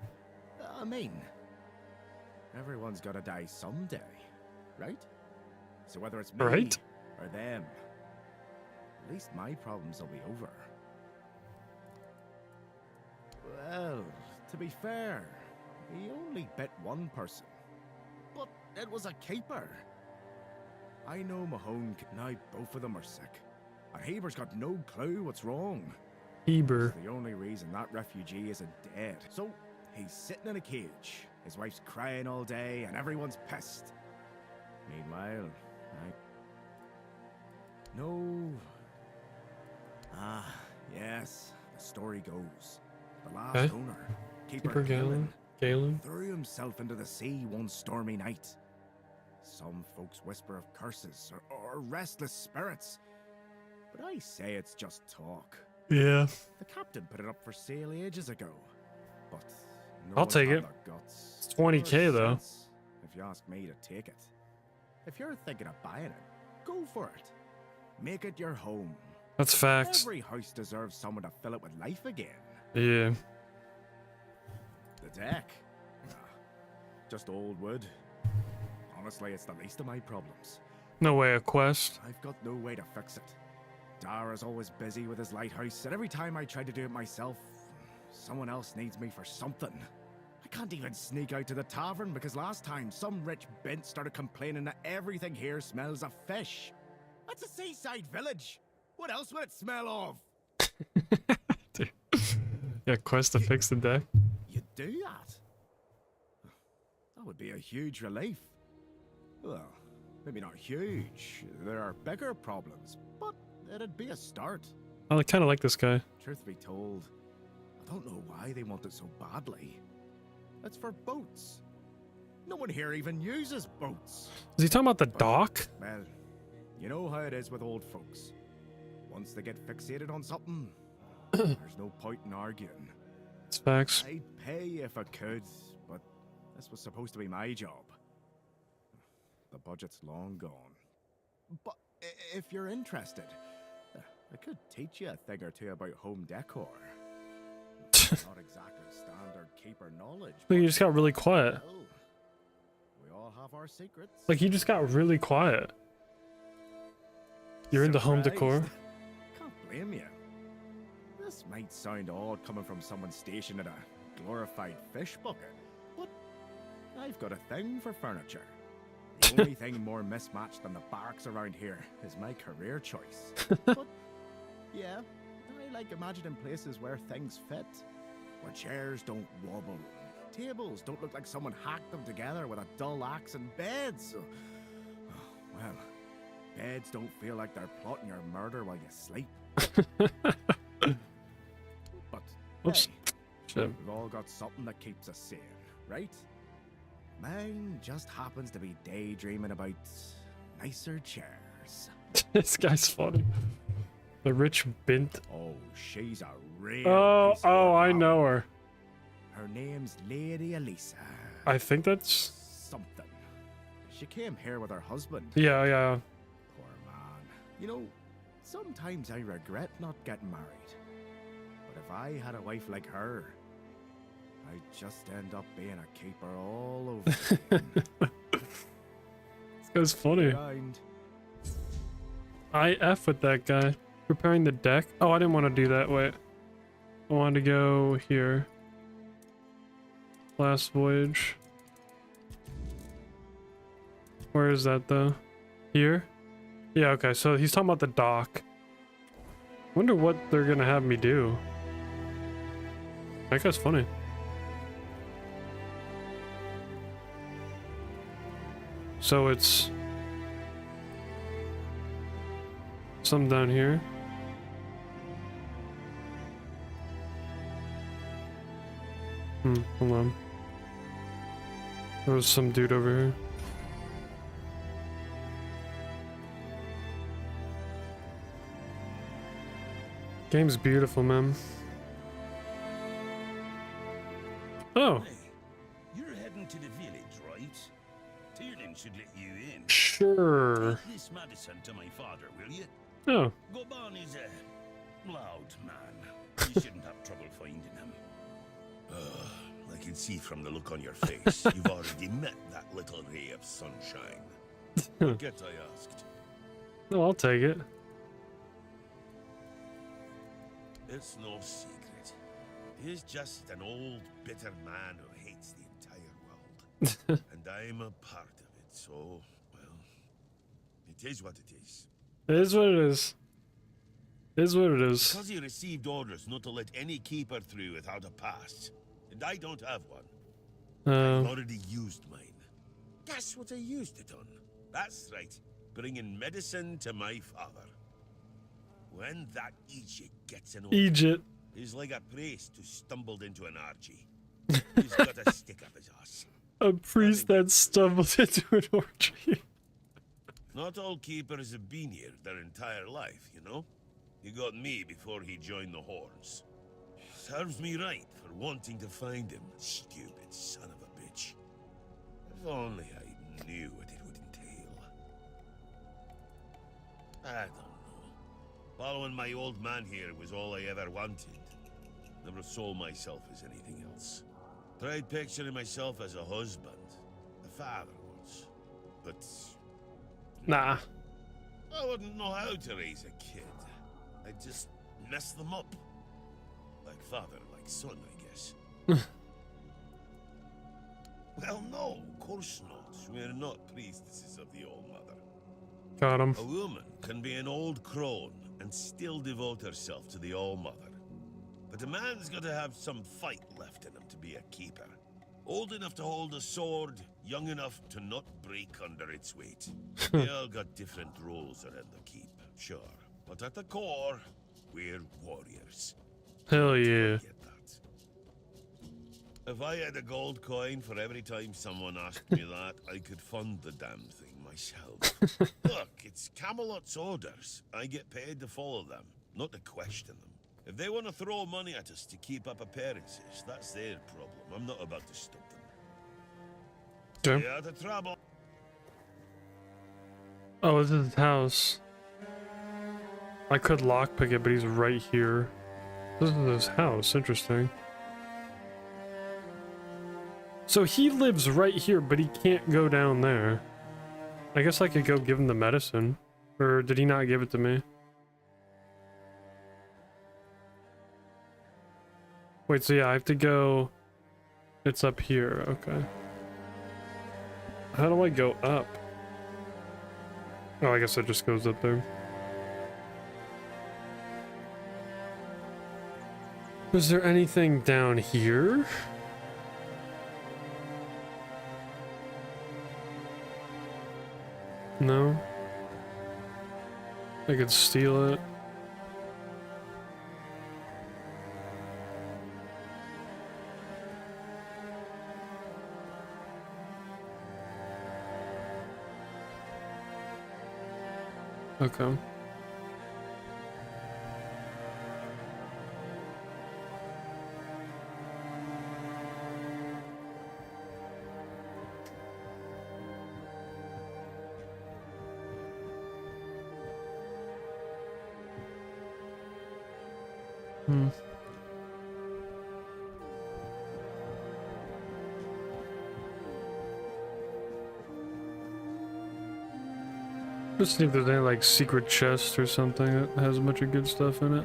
I mean, everyone's gotta die someday, right? So whether it's me Right? or them, at least my problems will be over. Well, to be fair, he only bit one person. But it was a keeper. I know Mahone. Now both of them are sick. And Heber's got no clue what's wrong. Heber. It's the only reason that refugee isn't dead. So he's sitting in a cage. His wife's crying all day and everyone's pissed. Meanwhile, No. Ah, yes. The story goes. The last Okay. owner, Keeper Keeper Galen. Galen. threw himself into the sea one stormy night. Some folks whisper of curses or restless spirits. But I say it's just talk. Yeah. The captain put it up for sale ages ago. But no I'll one's take had it. the guts It's 20K or though. sense, if you ask me to take it. If you're thinking of buying it, go for it. Make it your home. That's facts. Every house deserves someone to fill it with life again. Yeah. The deck? Nah, just old wood. Honestly, it's the least of my problems. No way, a quest. I've got no way to fix it. Dara's always busy with his lighthouse, and every time I try to do it myself, someone else needs me for something. I can't even sneak out to the tavern because last time some rich bint started complaining that everything here smells of fish. That's a seaside village. What else would it smell of? Yeah, quest to fix the deck. You do that? That would be a huge relief. Well, maybe not huge. There are bigger problems, but it'd be a start. I kind of like this guy. Truth be told, I don't know why they want it so badly. It's for boats. No one here even uses boats. Is he talking about the dock? Well, you know how it is with old folks. Once they get fixated on something, there's no point in arguing. It's facts. I'd pay if I could, but This was supposed to be my job. The budget's long gone. But if you're interested, I could teach you a thing or two about home decor. Not exactly standard keeper knowledge. Like, you just got really quiet. Well, we all have our secrets. Like, you just got really quiet. You're into home decor. Can't blame you. This might sound odd coming from someone stationed at a glorified fish bucket, but I've got a thing for furniture. The only thing more mismatched than the barracks around here is my career choice. But yeah, I like imagining places where things fit. Where chairs don't wobble. Tables don't look like someone hacked them together with a dull axe, and beds. Well, beds don't feel like they're plotting your murder while you sleep. But Oops. hey, we've all got something that keeps us sane, right? Mine just happens to be daydreaming about nicer chairs. This guy's funny. The rich bint. Oh, she's a real piece of I know her. Her name's Lady Elisa. I think that's something. She came here with her husband. Yeah. Poor man. You know, sometimes I regret not getting married. But if I had a wife like her, I'd just end up being a keeper all over again. This guy's funny. Around. I F with that guy. Preparing the deck. Oh, I didn't want to do that. Wait. I wanted to go here. Last voyage. Where is that though? Here? Yeah, okay, so he's talking about the dock. Wonder what they're gonna have me do. That guy's funny. So it's some down here. Hold on. There was some dude over here. Game's beautiful, man. Oh. Hey, you're heading to the village, right? Tiernan should let you in. Sure. Take this medicine to my father, will you? Oh. Goban is a loud man. You shouldn't have trouble finding him. I can see from the look on your face, you've already met that little ray of sunshine. Forget I asked. No, I'll take it. It's no secret. He's just an old, bitter man who hates the entire world. And I'm a part of it, so, well, it is what it is. It is what it is. It is what it is. Because he received orders not to let any keeper through without a pass. And I don't have one. I've already used mine. Guess what I used it on? That's right. Bringing medicine to my father. When that Egypt gets an order, Egypt. he's like a priest who stumbled into an orgy. He's got a stick up his ass. A priest that stumbled into an orgy. Not all keepers have been here their entire life, you know? He got me before he joined the Horns. Serves me right for wanting to find him, stupid son of a bitch. If only I knew what it would entail. I don't know. Following my old man here was all I ever wanted. Never saw myself as anything else. Tried picturing myself as a husband, a father once, but... Nah. I wouldn't know how to raise a kid. I'd just mess them up. Like father, like son, I guess. Well, no, of course not. We're not priestesses of the All-Mother. Got him. A woman can be an old crone and still devote herself to the All-Mother. But a man's got to have some fight left in him to be a keeper. Old enough to hold a sword, young enough to not break under its weight. They all got different roles around the keep, sure. But at the core, we're warriors. Hell yeah. If I had a gold coin for every time someone asked me that, I could fund the damn thing myself. Look, it's Camelot's orders. I get paid to follow them, not to question them. If they want to throw money at us to keep up appearances, that's their problem. I'm not about to stop them. Okay. You're the trouble. Oh, this is his house. I could lockpick it, but he's right here. This is his house. Interesting. So he lives right here, but he can't go down there. I guess I could go give him the medicine. Or did he not give it to me? Wait, so yeah, I have to go... It's up here, okay. How do I go up? Oh, I guess it just goes up there. Is there anything down here? No? I could steal it. Okay. Hmm. Let's see if there's any like secret chest or something that has a bunch of good stuff in it.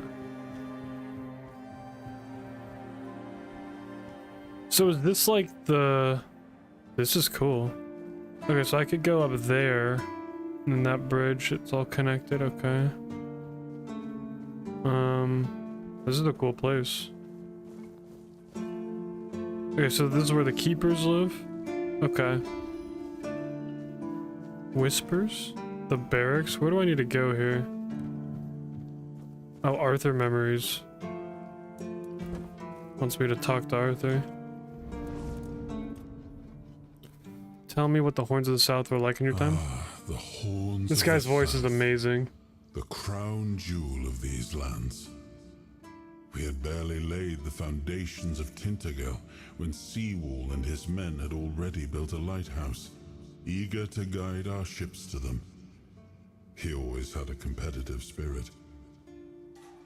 So is this like the... This is cool. Okay, so I could go up there. And that bridge, it's all connected, okay. This is a cool place. Okay, so this is where the keepers live? Okay. Whispers? The barracks? Where do I need to go here? Oh, Arthur memories. Wants me to talk to Arthur. Tell me what the Horns of the South were like in your time. The Horns This of guy's the voice is South, amazing. the crown jewel of these lands. We had barely laid the foundations of Tintagel when Seawall and his men had already built a lighthouse, eager to guide our ships to them. He always had a competitive spirit.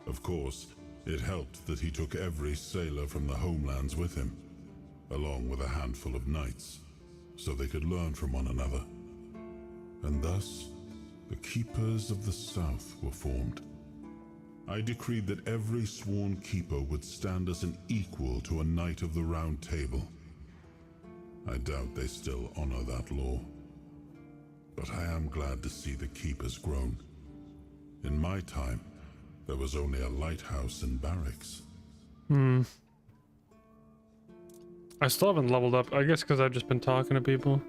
Of course, it helped that he took every sailor from the homelands with him, along with a handful of knights, so they could learn from one another. And thus, the Keepers of the South were formed. I decreed that every sworn keeper would stand as an equal to a Knight of the Round Table. I doubt they still honor that law. But I am glad to see the keepers grown. In my time, there was only a lighthouse and barracks. I still haven't leveled up, I guess because I've just been talking to people.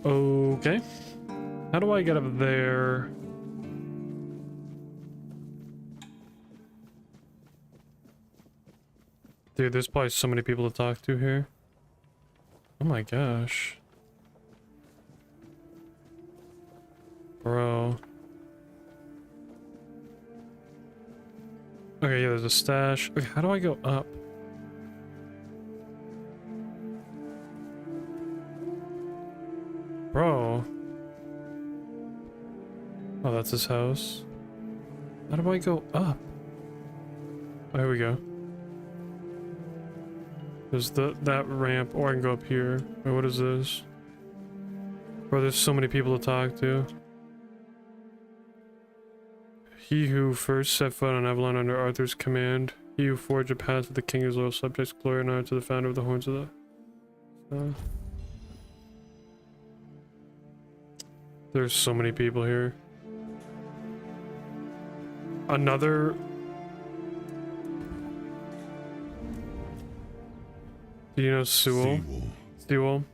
Okay. How do I get up there? Dude, there's probably so many people to talk to here. Oh my gosh. Bro. Okay, yeah, there's a stash. Okay, how do I go up? Bro. Oh, that's his house. How do I go up? Oh, here we go. There's that ramp, or I can go up here. Wait, what is this? Bro, there's so many people to talk to. He who first set foot on Avalon under Arthur's command. He who forged a path for the king, his loyal subjects. Glory and honor to the founder of the Horns of the... There's so many people here. Another... Do you know Sewell? Sewell?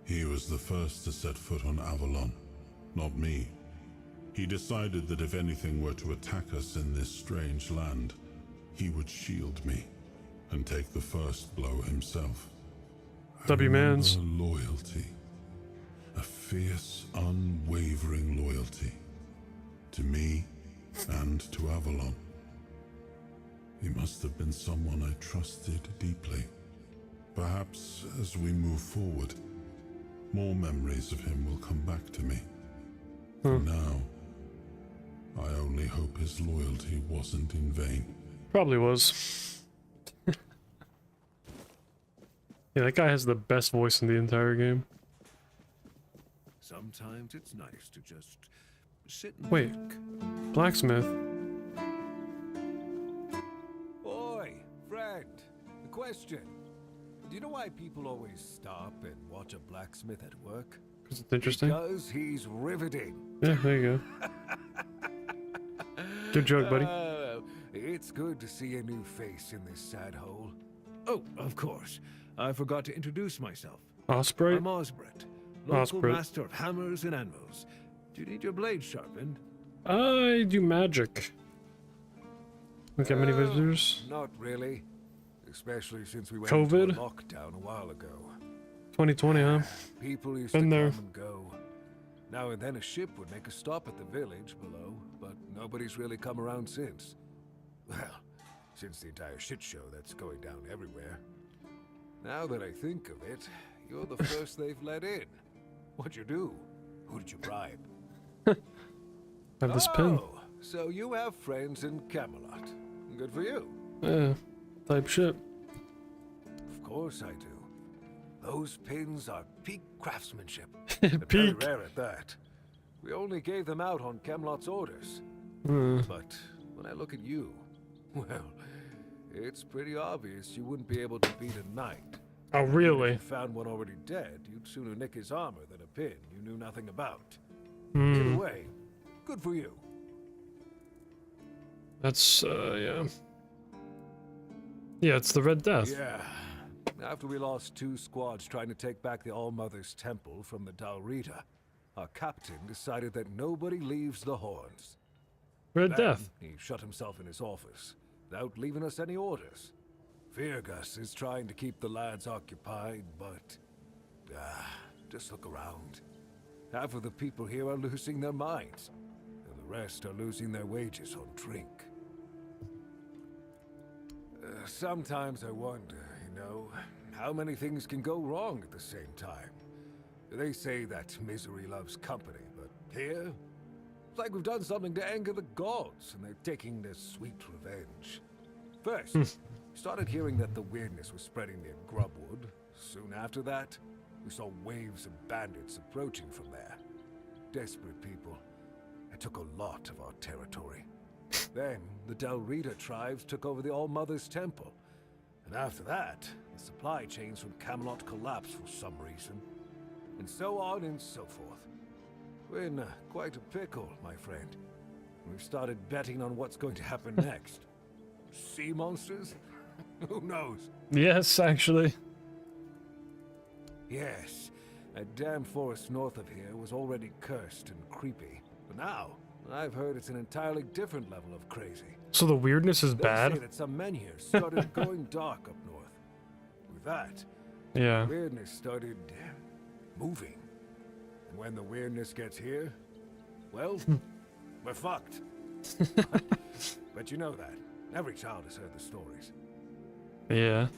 He was the first to set foot on Avalon, not me. He decided that if anything were to attack us in this strange land, he would shield me and take the first blow himself. W. Mans. Loyalty. A fierce, unwavering loyalty. To me and to Avalon. He must have been someone I trusted deeply. Perhaps as we move forward, more memories of him will come back to me. For now, I only hope his loyalty wasn't in vain. Probably was. Yeah, that guy has the best voice in the entire game. Sometimes it's nice to just sit and Wait, think. blacksmith. Oi, friend. A question. Do you know why people always stop and watch a blacksmith at work? Because it's interesting. Because he's riveting. Yeah, there you go. Good joke, buddy. It's good to see a new face in this sad hole. Oh, of course. I forgot to introduce myself. Osprey? I'm Osbert, local Osbert. master of hammers and anvils. Do you need your blade sharpened? I do magic. Look at many visitors. Not really. Especially since we went COVID? into a lockdown a while ago. 2020, huh? People used Been to there. come and go. Now and then a ship would make a stop at the village below, but nobody's really come around since. Well, since the entire shit show that's going down everywhere. Now that I think of it, you're the first they've let in. What'd you do? Who did you bribe? I have this pin. Oh, so you have friends in Camelot. Good for you. Yeah, type shit. Of course I do. Those pins are peak craftsmanship. And very Peak. rare at that. We only gave them out on Camelot's orders. But when I look at you, well, it's pretty obvious you wouldn't be able to beat a knight. Oh, really? If you found one already dead, you'd sooner nick his armor than a pin you knew nothing about. Hmm. Either way, good for you. That's, yeah. Yeah, it's the Red Death. Yeah. After we lost 2 squads trying to take back the All-Mother's Temple from the Dalrita, our captain decided that nobody leaves the Horns. Red Then Death. he shut himself in his office, without leaving us any orders. Virgus is trying to keep the lads occupied, but... just look around. Half of the people here are losing their minds, and the rest are losing their wages on drink. Sometimes I wonder, you know, how many things can go wrong at the same time. They say that misery loves company, but here, it's like we've done something to anger the gods, and they're taking their sweet revenge. First, we started hearing that the weirdness was spreading near Grubwood. Soon after that, we saw waves of bandits approaching from there. Desperate people. It took a lot of our territory. Then, the Dalrita tribes took over the All-Mother's Temple. And after that, the supply chains from Camelot collapsed for some reason. And so on and so forth. We're in quite a pickle, my friend. We've started betting on what's going to happen next. Sea monsters? Who knows? Yes, actually. Yes, that damn forest north of here was already cursed and creepy. But now, I've heard it's an entirely different level of crazy. So the weirdness is They bad? say that some men here started going dark up north. With that, Yeah. weirdness started moving. And when the weirdness gets here, well, we're fucked. But you know that. Every child has heard the stories. Yeah.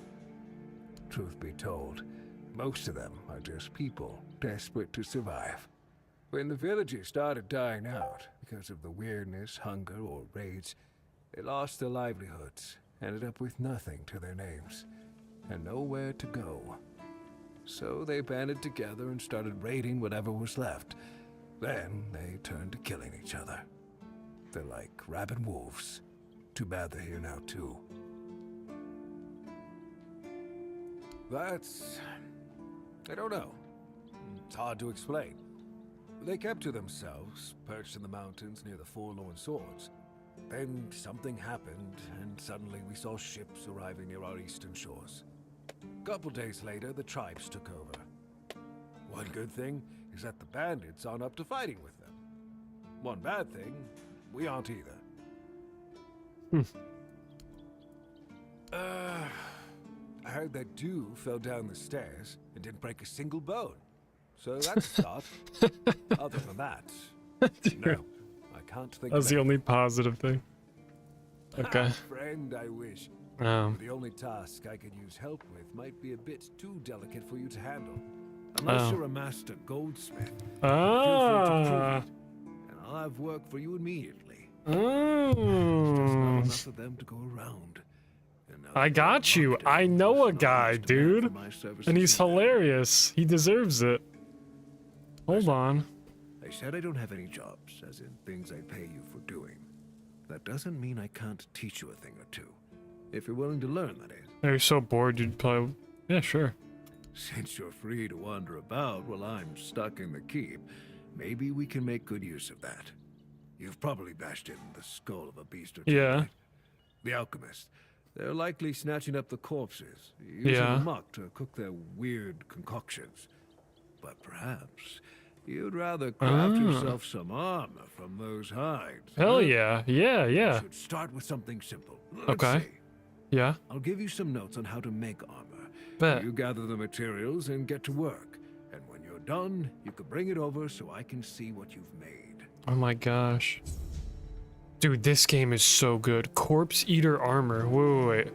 Truth be told, most of them are just people desperate to survive. When the villagers started dying out because of the weirdness, hunger, or raids, they lost their livelihoods, ended up with nothing to their names, and nowhere to go. So they banded together and started raiding whatever was left. Then they turned to killing each other. They're like rabid wolves. Too bad they're here now, too. That's... I don't know. It's hard to explain. They kept to themselves, perched in the mountains near the Forlorn Swords. Then something happened, and suddenly we saw ships arriving near our eastern shores. A couple days later, the tribes took over. One good thing is that the bandits aren't up to fighting with them. One bad thing, we aren't either. I heard that dew fell down the stairs and didn't break a single bone. So that's a start. Other than that, no, I can't think That's of the anything. only positive thing. Okay. Friend, I wish. Oh. The only task I could use help with might be a bit too delicate for you to handle. Unless Oh. you're a master goldsmith. Ah. And I'll have work for you immediately. Oh. There's just not enough of them to go around. I got you. I know a guy, dude. And he's hilarious. He deserves it. Hold on. I said I don't have any jobs, as in things I pay you for doing. That doesn't mean I can't teach you a thing or two. If you're willing to learn, that is. You're so bored, you'd probably... Yeah, sure. Since you're free to wander about while I'm stuck in the keep, maybe we can make good use of that. You've probably bashed in the skull of a beast or two. Yeah. Right? The alchemist. They're likely snatching up the corpses, using Yeah. the muck to cook their weird concoctions. But perhaps you'd rather craft yourself some armor from those hides. Hell huh? yeah. Yeah, yeah. You should start with something simple. Let's Okay. see. Yeah. I'll give you some notes on how to make armor. Bet. You gather the materials and get to work. And when you're done, you can bring it over so I can see what you've made. Oh my gosh. Dude, this game is so good. Corpse Eater armor. Wait.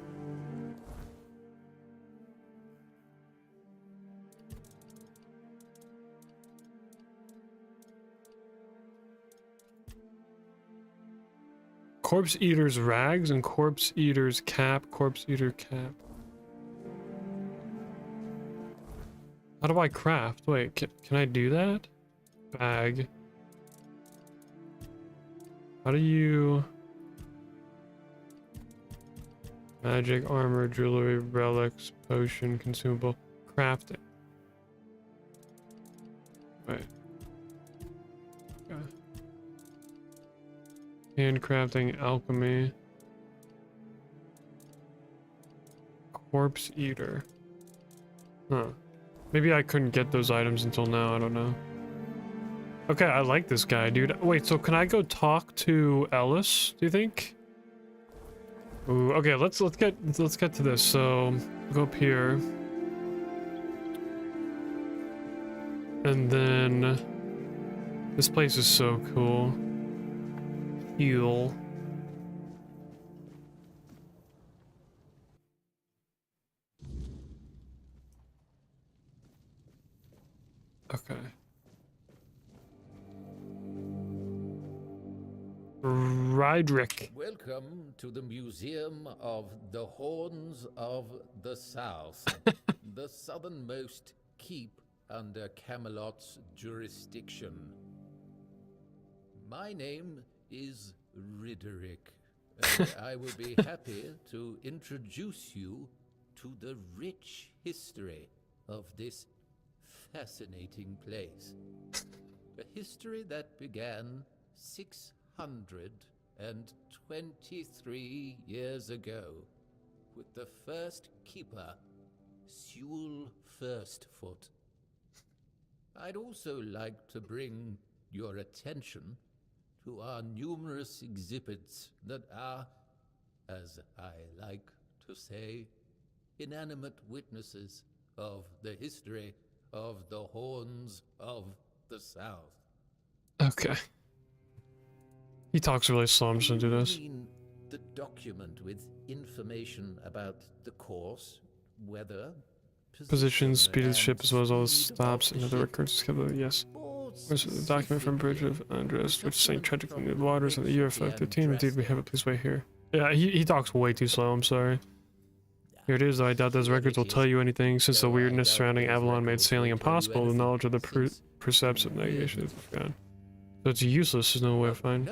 Corpse Eater's rags and Corpse Eater's cap. Corpse Eater cap. How do I craft? Wait, can I do that? Bag. How do you... Magic, armor, jewelry, relics, potion, consumable, crafting. Wait. Okay. Handcrafting, alchemy. Corpse Eater. Huh. Maybe I couldn't get those items until now, I don't know. Okay, I like this guy, dude. Wait, so can I go talk to Ellis, do you think? Ooh, okay, let's get to this. So, go up here. And then this place is so cool. Heal. Okay. Rydrick. Welcome to the Museum of the Horns of the South, the southernmost keep under Camelot's jurisdiction. My name is Riderick, and I will be happy to introduce you to the rich history of this fascinating place. A history that began 623 years ago with the first keeper, Sewell Firstfoot. I'd also like to bring your attention to our numerous exhibits that are, as I like to say, inanimate witnesses of the history of the Horns of the South. Okay. He talks really slow, I'm just gonna do this. I mean the document with information about the course, weather, Position, speed of the ship, as well as all the stops and other records together, yes. Where's the document from Bridge of Andres, which sank tragically in the waters of the year 513? Indeed, we have it. Please wait here. Yeah, he talks way too slow, I'm sorry. Here it is, though. I doubt those records will tell you anything, since the weirdness surrounding Avalon made sailing impossible. The knowledge of the precepts of navigation is gone. So it's useless, there's no way to find.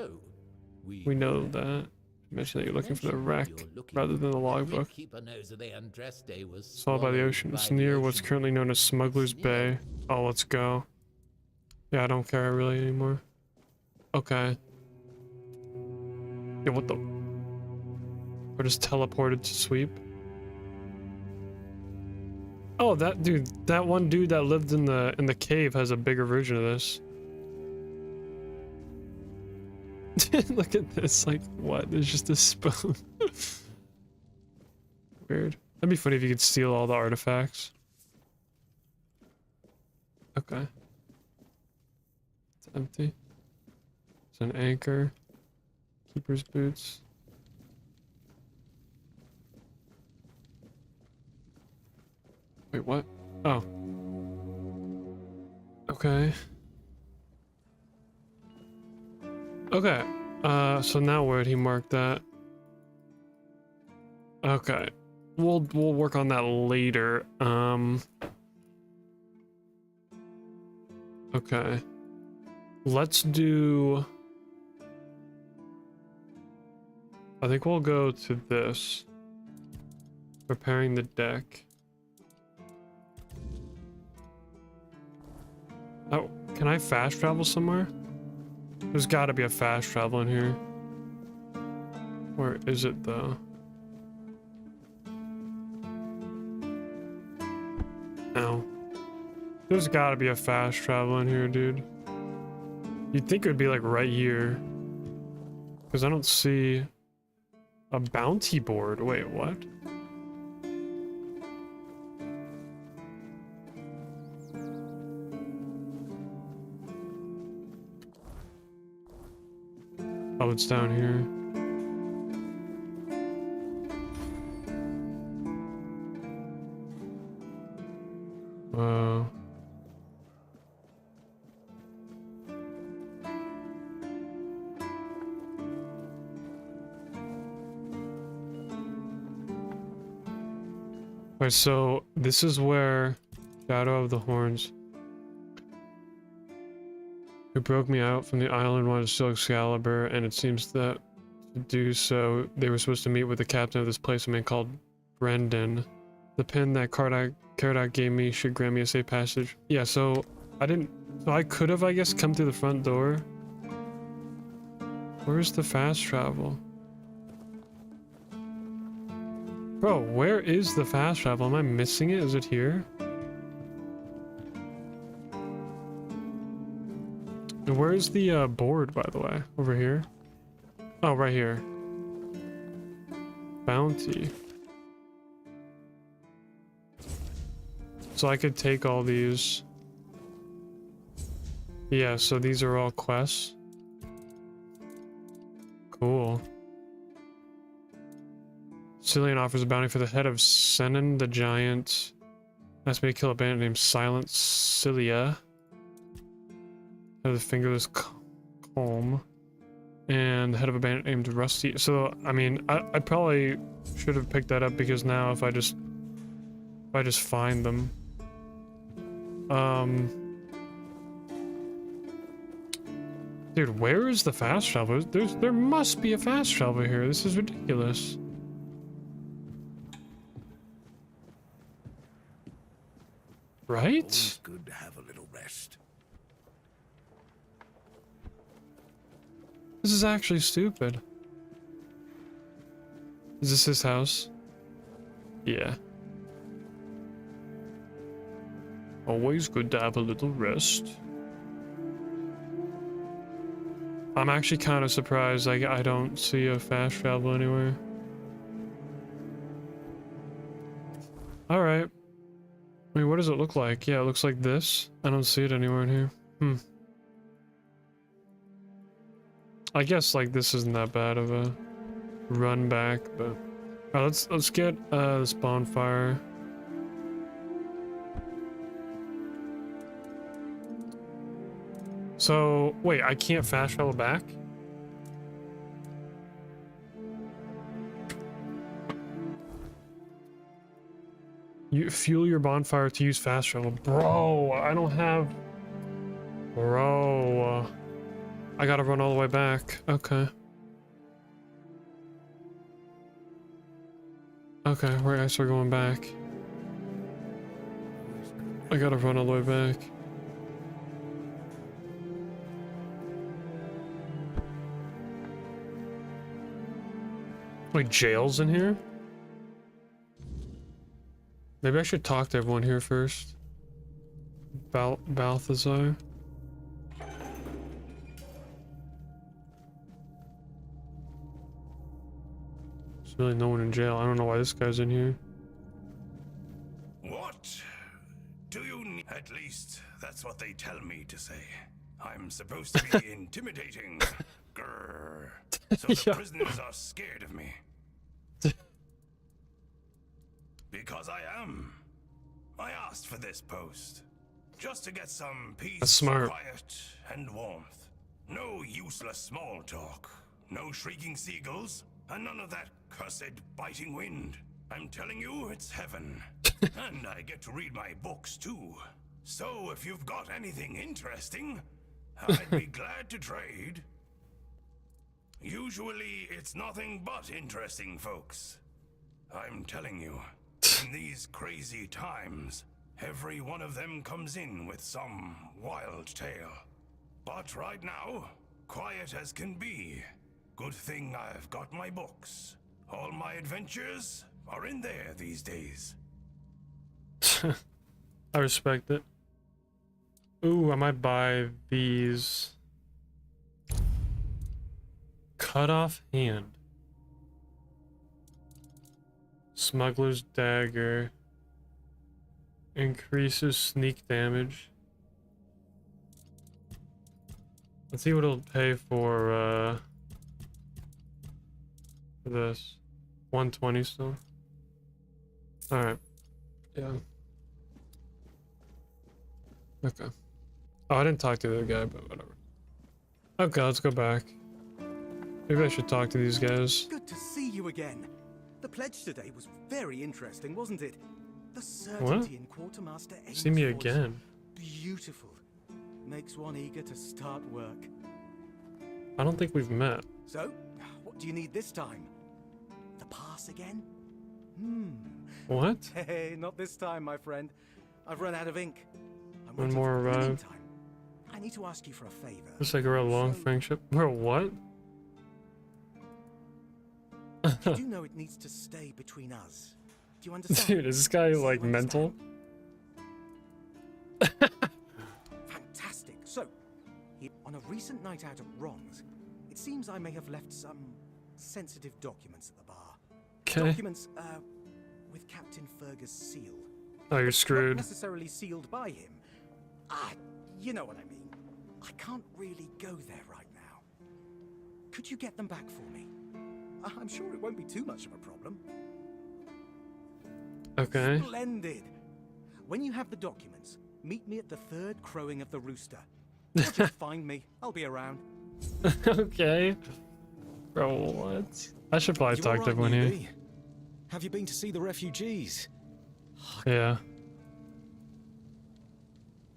We know that. Mention that you're looking for the wreck, rather than the logbook. It's all by the ocean. It's near what's currently known as Smuggler's Bay. Oh, let's go. Yeah, I don't care really anymore. Okay. Yeah, what the? We're just teleported to sweep. Oh, that dude, that one dude that lived in the cave has a bigger version of this. Look at this, like, what? There's just a spoon. Weird. That'd be funny if you could steal all the artifacts. Okay. It's empty. It's an anchor. Keeper's boots. Wait, what? Oh. Okay. Okay. So now where'd he mark that? Okay. We'll work on that later. Okay. Let's do... I think we'll go to this. Preparing the deck. Oh, can I fast travel somewhere? There's gotta be a fast travel in here. Where is it though? Ow. There's gotta be a fast travel in here, dude. You'd think it would be like right here. Because I don't see a bounty board. Wait, what? Oh, it's down here. Alright, so this is where Shadow of the Horns, who broke me out from the island, wanted to steal Excalibur, and it seems that to do so, they were supposed to meet with the captain of this place, a man called Brendan. The pin that Caradoc gave me should grant me a safe passage. Yeah, so I could have, I guess, come through the front door. Where's the fast travel? Bro, where is the fast travel? Am I missing it? Is it here? And where's the board, by the way? Over here? Oh, right here. Bounty. So I could take all these. Yeah, so these are all quests. Cool. Cillian offers a bounty for the head of Senon the Giant. Asked me to kill a bandit named Silent Cilia. Head of the Fingerless Calm. And the head of a bandit named Rusty. So, I mean, I probably should have picked that up because now if I just find them. Dude, where is the fast travel? There must be a fast travel here. This is ridiculous. Right? Always good to have a little rest. This is actually stupid. Is this his house? Yeah. Always good to have a little rest. I'm actually kind of surprised I don't see a fast travel anywhere. Alright. I mean, what does it look like? Yeah, it looks like this. I don't see it anywhere in here. I guess, like, this isn't that bad of a run back, but... Alright, let's get, this bonfire. So, wait, I can't fast travel back? You fuel your bonfire to use fast travel. Bro, I don't have... Bro. I gotta run all the way back. Okay. Okay, where I start going back. I gotta run all the way back. Wait, jail's in here? Maybe I should talk to everyone here first. Balthazar. There's really no one in jail. I don't know why this guy's in here. What do you need? At least that's what they tell me to say. I'm supposed to be intimidating. Grrr. So the prisoners are scared of me. Because I am. I asked for this post. Just to get some peace, That's smart. quiet, and warmth. No useless small talk. No shrieking seagulls, and none of that cursed biting wind. I'm telling you, it's heaven. And I get to read my books, too. So if you've got anything interesting, I'd be glad to trade. Usually, it's nothing but interesting, folks. I'm telling you, in these crazy times, every one of them comes in with some wild tale. But right now, quiet as can be. Good thing I've got my books. All my adventures are in there these days. I respect it. Ooh, I might buy these. Cut off hand. Smuggler's dagger. Increases sneak damage. Let's see what it'll pay for this. 120 still. Alright. Yeah. Okay. Oh, I didn't talk to the other guy, but whatever. Okay, let's go back. Maybe I should talk to these guys. Good to see you again. The pledge today was very interesting, wasn't it? The certainty in Quartermaster Ames See me was again. beautiful. Makes one eager to start work. I don't think we've met. So, what do you need this time? The pass again? What? Hey, not this time, my friend. I've run out of ink. I'm One waiting more for the printing arrive. time. I need to ask you for a favor. Looks like we're a long friendship. We're what? You do know it needs to stay between us. Do you understand? Dude, is this guy like mental? Fantastic. So, on a recent night out at Ron's, it seems I may have left some sensitive documents at the bar. 'Kay. Documents, with Captain Fergus' seal. Oh, you're Not screwed. necessarily sealed by him. You know what I mean. I can't really go there right now. Could you get them back for me? I'm sure it won't be too much of a problem. Okay. Splendid. When you have the documents, meet me at the third crowing of the rooster. Or just find me. I'll be around. Okay. Bro, what? I should probably You talk all to right, everyone here. newbie? Have you been to see the refugees? Yeah.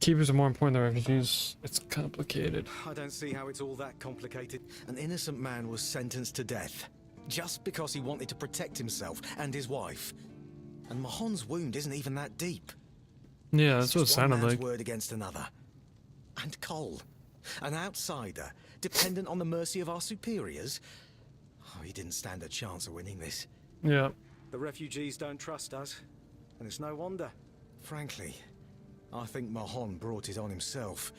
Keepers are more important than refugees. It's complicated. I don't see how it's all that complicated. An innocent man was sentenced to death just because he wanted to protect himself and his wife. And Mahon's wound isn't even that deep. Yeah, that's what it It's just one sounded man's like. word against another. And Cole, an outsider, dependent on the mercy of our superiors. Oh, he didn't stand a chance of winning this. Yeah. The refugees don't trust us, and it's no wonder. Frankly, I think Mahon brought it on himself.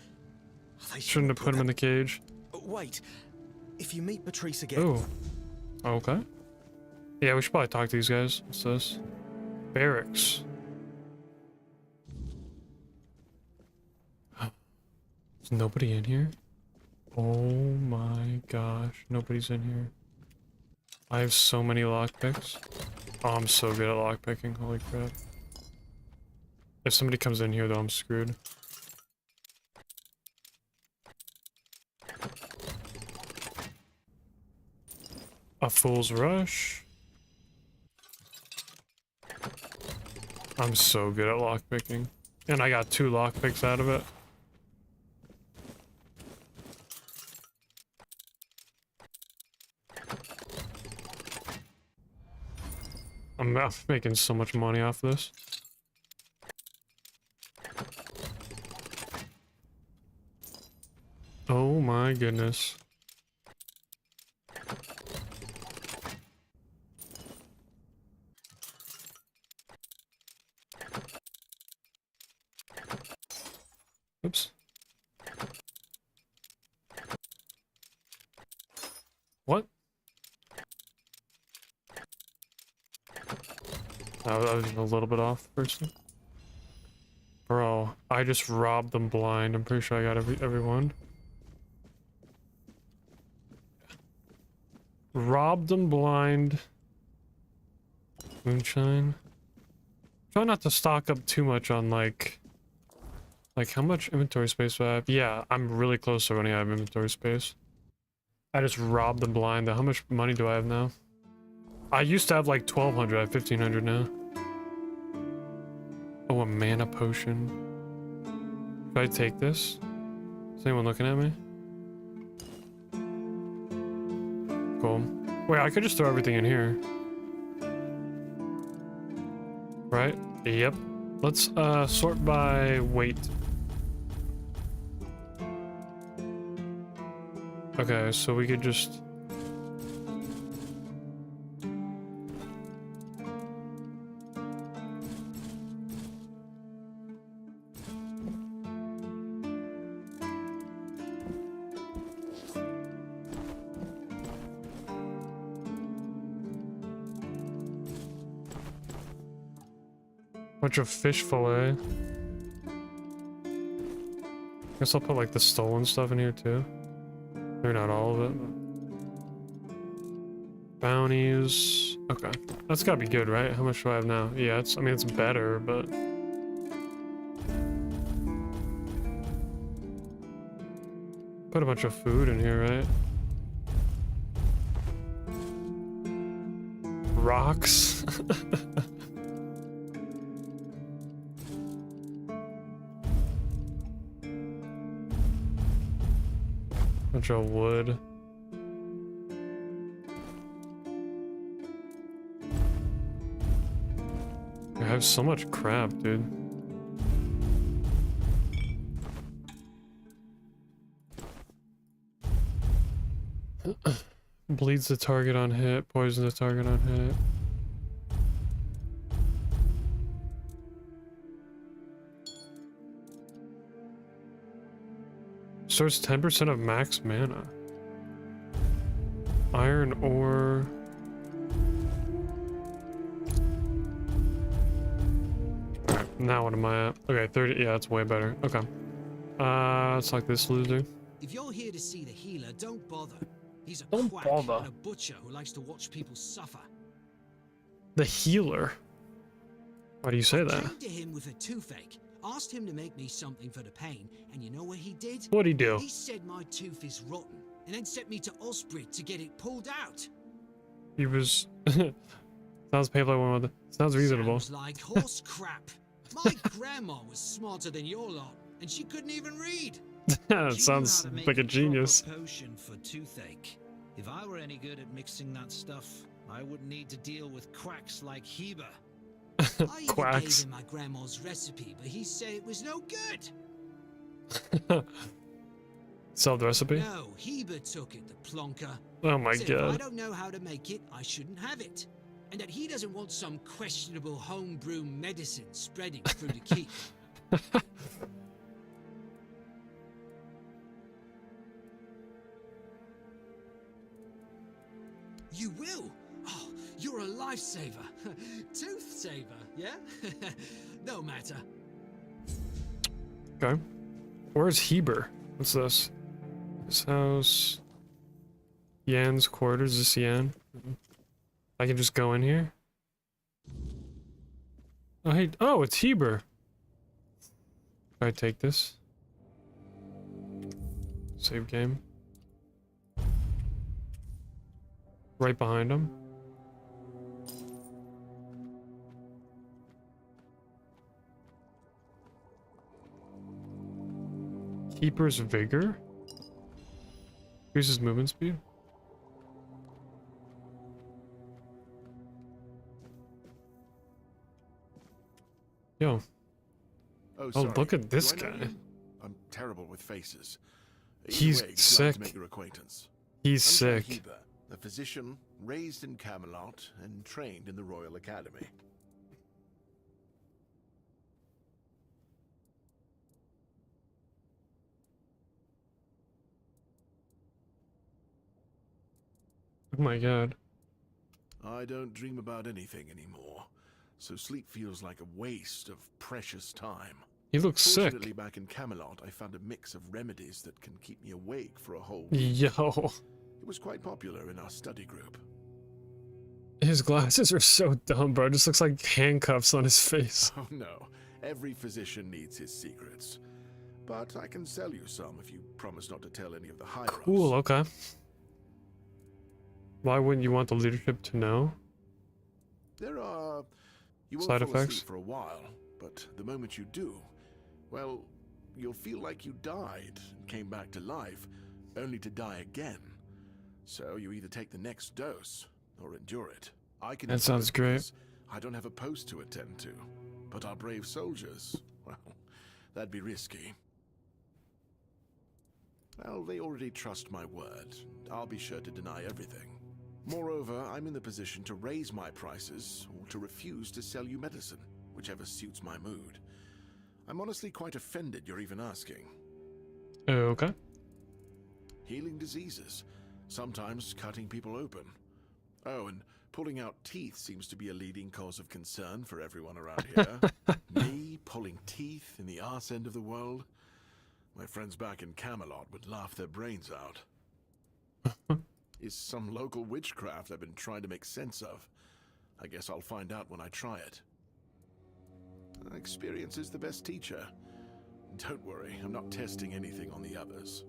They Shouldn't have put him in the cage. Wait, if you meet Patrice again... Oh. Okay. Yeah, we should probably talk to these guys. What's this? Barracks. Is nobody in here? Oh my gosh, nobody's in here. I have so many lockpicks. Oh, I'm so good at lockpicking, holy crap. If somebody comes in here though, I'm screwed. A fool's rush. I'm so good at lockpicking. And I got 2 lockpicks out of it. I'm making so much money off this. Oh my goodness. Oops. What? I was a little bit off first. Bro, I just robbed them blind. I'm pretty sure I got everyone. Robbed them blind. Moonshine. Try not to stock up too much on like Like, how much inventory space do I have? Yeah, I'm really close to running out of inventory space. I just robbed them blind. How much money do I have now? I used to have like 1,200. I have 1,500 now. Oh, a mana potion. Should I take this? Is anyone looking at me? Cool. Wait, I could just throw everything in here. Right? Yep. Let's sort by weight. Okay, so we could just... Bunch of fish fillet. Guess I'll put like the stolen stuff in here too. Maybe not all of it. Bounties. Okay. That's gotta be good, right? How much do I have now? Yeah, I mean, it's better, but... Put a bunch of food in here, right? Rocks. Bunch of wood. I have so much crap, dude. Bleeds the target on hit, poisons the target on hit. Restores 10% of max mana. Iron ore. Alright, now what am I at? Okay, 30. Yeah, that's way better. Okay. Let's like this loser. If you're here to see the healer, don't bother. He's a Don't quack bother. and a butcher who likes to watch people suffer. The healer? Why do you say that? Came to him with a toothache, asked him to make me something for the pain, and you know what he did? What'd he do? He said my tooth is rotten, and then sent me to Osprey to get it pulled out. He was... Sounds paid like one of the... Sounds reasonable. Sounds like horse crap. My grandma was smarter than your lot, and she couldn't even read. That sounds like a genius. Potion for toothache. If I were any good at mixing that stuff, I wouldn't need to deal with quacks like Heber. I even gave him my grandma's recipe, but he said it was no good. Sell the recipe? No, Heber took it, the plonker. Oh my Said if god. I don't know how to make it, I shouldn't have it. And that he doesn't want some questionable homebrew medicine spreading through the keep. You will? Oh, you're a lifesaver. Tooth saver, yeah? No matter. Okay. Where's Heber? What's this? His house. Yan's quarters. Is this Yan? I can just go in here? Oh, hey. Oh, it's Heber. Can I take this? Save game. Right behind him. Keeper's Vigor? Increases movement speed? Yo. Oh, Oh, look at this Do I know guy. you? I'm terrible with faces. Either He's way, glad sick. to make your acquaintance. He's I'm sick. Heber, a physician raised in Camelot and trained in the Royal Academy. Oh my god. I don't dream about anything anymore, so sleep feels like a waste of precious time. He looks sick. Fortunately, back in Camelot, I found a mix of remedies that can keep me awake for a whole week. Yo. It was quite popular in our study group. His glasses are so dumb, bro. It just looks like handcuffs on his face. Oh no, every physician needs his secrets. but I can sell you some if you promise not to tell any of the higher-ups. Cool, okay. Why wouldn't you want the leadership to know? There are... You won't Side fall effects? asleep for a while, but the moment you do, well, you'll feel like you died and came back to life, only to die again. So you either take the next dose or endure it. I can. That sounds great. I don't have a post to attend to, but our brave soldiers, well, that'd be risky. Well, they already trust my word. I'll be sure to deny everything. Moreover, I'm in the position to raise my prices or to refuse to sell you medicine, whichever suits my mood. I'm honestly quite offended you're even asking. Okay. Healing diseases, sometimes cutting people open. Oh, and pulling out teeth seems to be a leading cause of concern for everyone around here. Me pulling teeth in the arse end of the world? My friends back in Camelot would laugh their brains out. Is some local witchcraft I've been trying to make sense of. I guess I'll find out when I try it. Experience is the best teacher. Don't worry, I'm not testing anything on the others.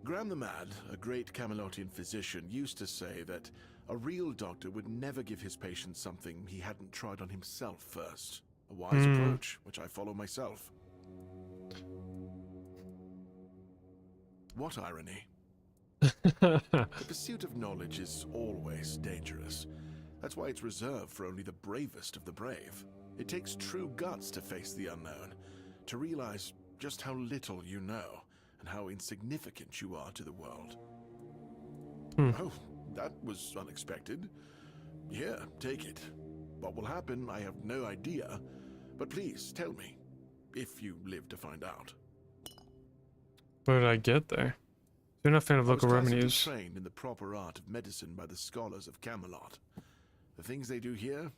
Graham the Mad, a great Camelotian physician, used to say that a real doctor would never give his patient something he hadn't tried on himself first. A wise approach, which I follow myself. What irony. The pursuit of knowledge is always dangerous. That's why it's reserved for only the bravest of the brave. It takes true guts to face the unknown, to realize just how little you know, and how insignificant you are to the world. Oh, that was unexpected. Here, take it. What will happen, I have no idea, but please tell me, if you live to find out. What did I get there? You're not a fan of local revenues. Trained in the proper art of medicine by the scholars of Camelot. The things they do here,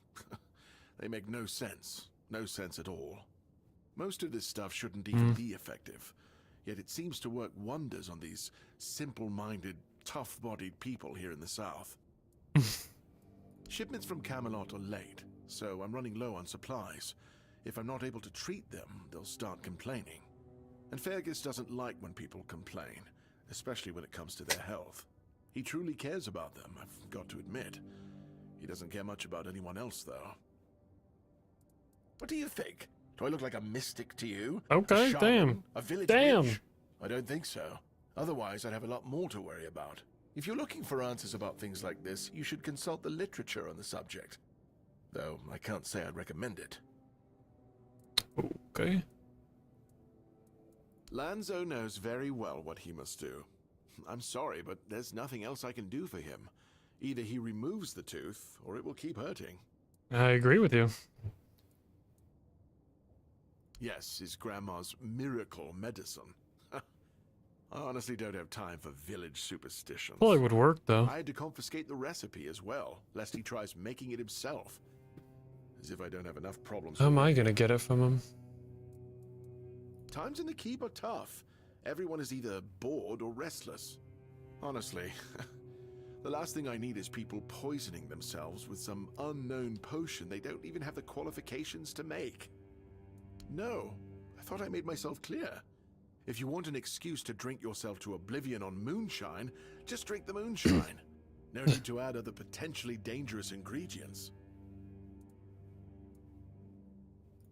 they make no sense. No sense at all. Most of this stuff shouldn't even be effective. Yet it seems to work wonders on these simple-minded, tough-bodied people here in the south. Shipments from Camelot are late, so I'm running low on supplies. If I'm not able to treat them, they'll start complaining. And Fergus doesn't like when people complain, especially when it comes to their health. He truly cares about them, I've got to admit. He doesn't care much about anyone else, though. What do you think? Do I look like a mystic to you? Okay, a shaman, damn. A village Damn. witch? I don't think so. Otherwise, I'd have a lot more to worry about. If you're looking for answers about things like this, you should consult the literature on the subject. Though, I can't say I'd recommend it. Okay. Lanzo knows very well what he must do. I'm sorry, but there's nothing else I can do for him. Either he removes the tooth, or it will keep hurting. I agree with you. Yes, his grandma's miracle medicine. I honestly don't have time for village superstitions. Probably would work, though. I had to confiscate the recipe as well, lest he tries making it himself. As if I don't have enough problems. How am I gonna get it from him? Times in the keep are tough. Everyone is either bored or restless. Honestly, the last thing I need is people poisoning themselves with some unknown potion they don't even have the qualifications to make. No, I thought I made myself clear. If you want an excuse to drink yourself to oblivion on moonshine, just drink the moonshine. No need to add other potentially dangerous ingredients.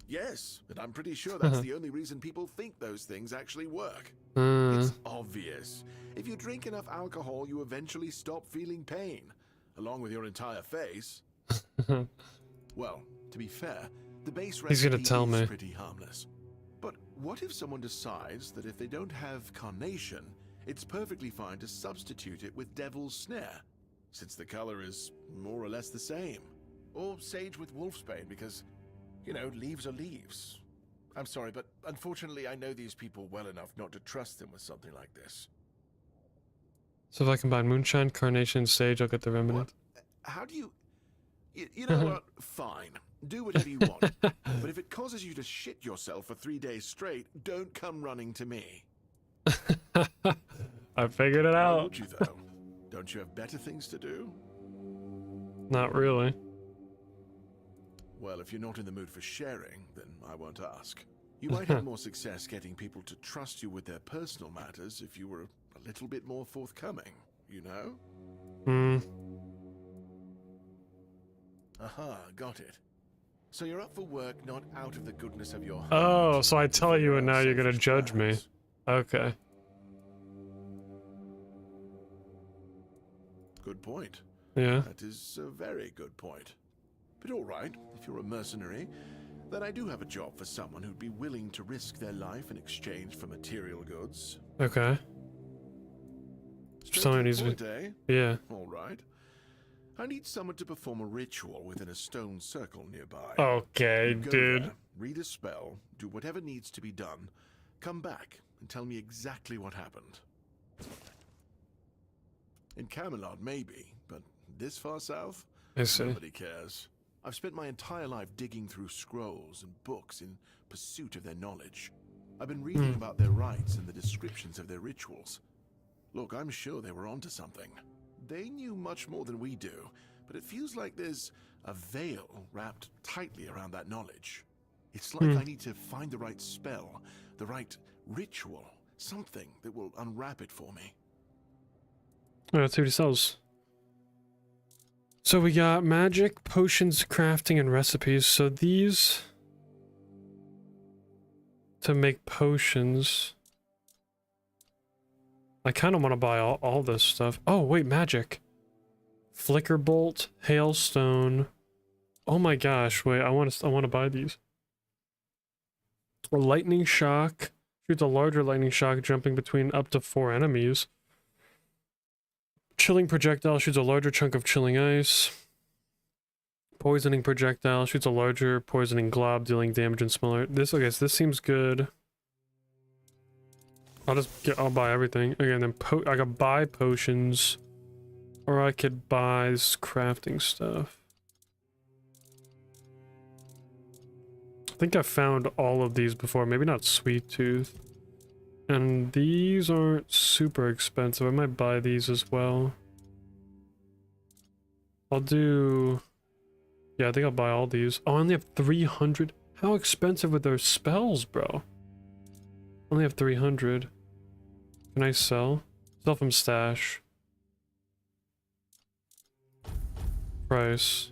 Yes, and I'm pretty sure that's the only reason people think those things actually work. It's obvious. If you drink enough alcohol, you eventually stop feeling pain, along with your entire face. Well, to be fair, the base He's gonna recipe tell is me. pretty harmless. But what if someone decides that if they don't have carnation, it's perfectly fine to substitute it with devil's snare, since the color is more or less the same? Or sage with wolfsbane, because, you know, leaves are leaves. I'm sorry, but unfortunately I know these people well enough not to trust them with something like this. So if I combine moonshine, carnation, sage, I'll get the remedy. What? How do you... You know what? Fine. Do whatever you want. But if it causes you to shit yourself for 3 days straight, don't come running to me. I figured it Why out. would you, though? Don't you have better things to do? Not really. Well, if you're not in the mood for sharing, then I won't ask. You might have more success getting people to trust you with their personal matters if you were a little bit more forthcoming, you know? Hmm. Aha, got it. So you're up for work not out of the goodness of your heart. Oh, so I tell you and now you're gonna judge me. Okay. Good point. Yeah. That is a very good point. But all right, if you're a mercenary, then I do have a job for someone who'd be willing to risk their life in exchange for material goods. Okay. Straight Someone to needs the to. point, eh? Yeah. All right. I need someone to perform a ritual within a stone circle nearby. Okay, You go dude. there, read a spell, do whatever needs to be done, come back and tell me exactly what happened. In Camelot, maybe, but this far south? I see. Nobody cares. I've spent my entire life digging through scrolls and books in pursuit of their knowledge. I've been reading about their rites and the descriptions of their rituals. Look, I'm sure they were onto something. They knew much more than we do, but it feels like there's a veil wrapped tightly around that knowledge. It's like I need to find the right spell, the right ritual, something that will unwrap it for me. Alright, let's see what he sells. So we got magic, potions, crafting, and recipes. So these to make potions. I kind of want to buy all this stuff. Oh, wait, magic. Flicker bolt, hailstone. Oh my gosh, wait, I want to buy these. A lightning shock. Shoots a larger lightning shock jumping between up to 4 enemies. Chilling projectile shoots a larger chunk of chilling ice. Poisoning projectile shoots a larger poisoning glob, dealing damage and smaller. This, okay, so this seems good. I'll buy everything. Again, then I could buy potions. Or I could buy this crafting stuff. I think I found all of these before. Maybe not Sweet Tooth. And these aren't super expensive. I might buy these as well. I'll do... Yeah, I think I'll buy all these. Oh, I only have 300. How expensive are those spells, bro? I only have 300. Can I sell? Sell from stash. Price.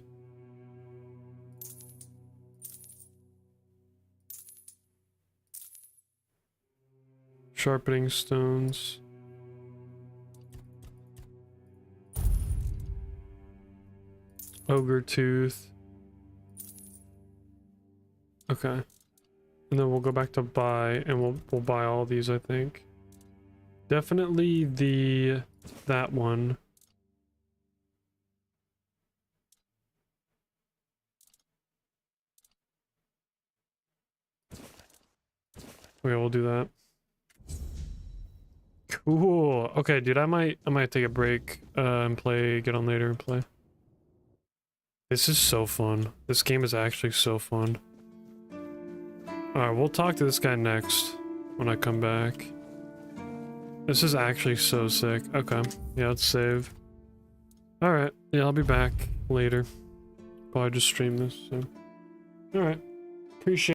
Sharpening stones. Ogre tooth. Okay. And then we'll go back to buy and we'll buy all these, I think. Definitely that one. Okay, we'll do that. Cool. Okay, dude, I might take a break and get on later and play. This is so fun. This game is actually so fun. Alright, we'll talk to this guy next when I come back. This is actually so sick. Okay, yeah, let's save. Alright, yeah, I'll be back later. Probably just stream this, so. Alright, appreciate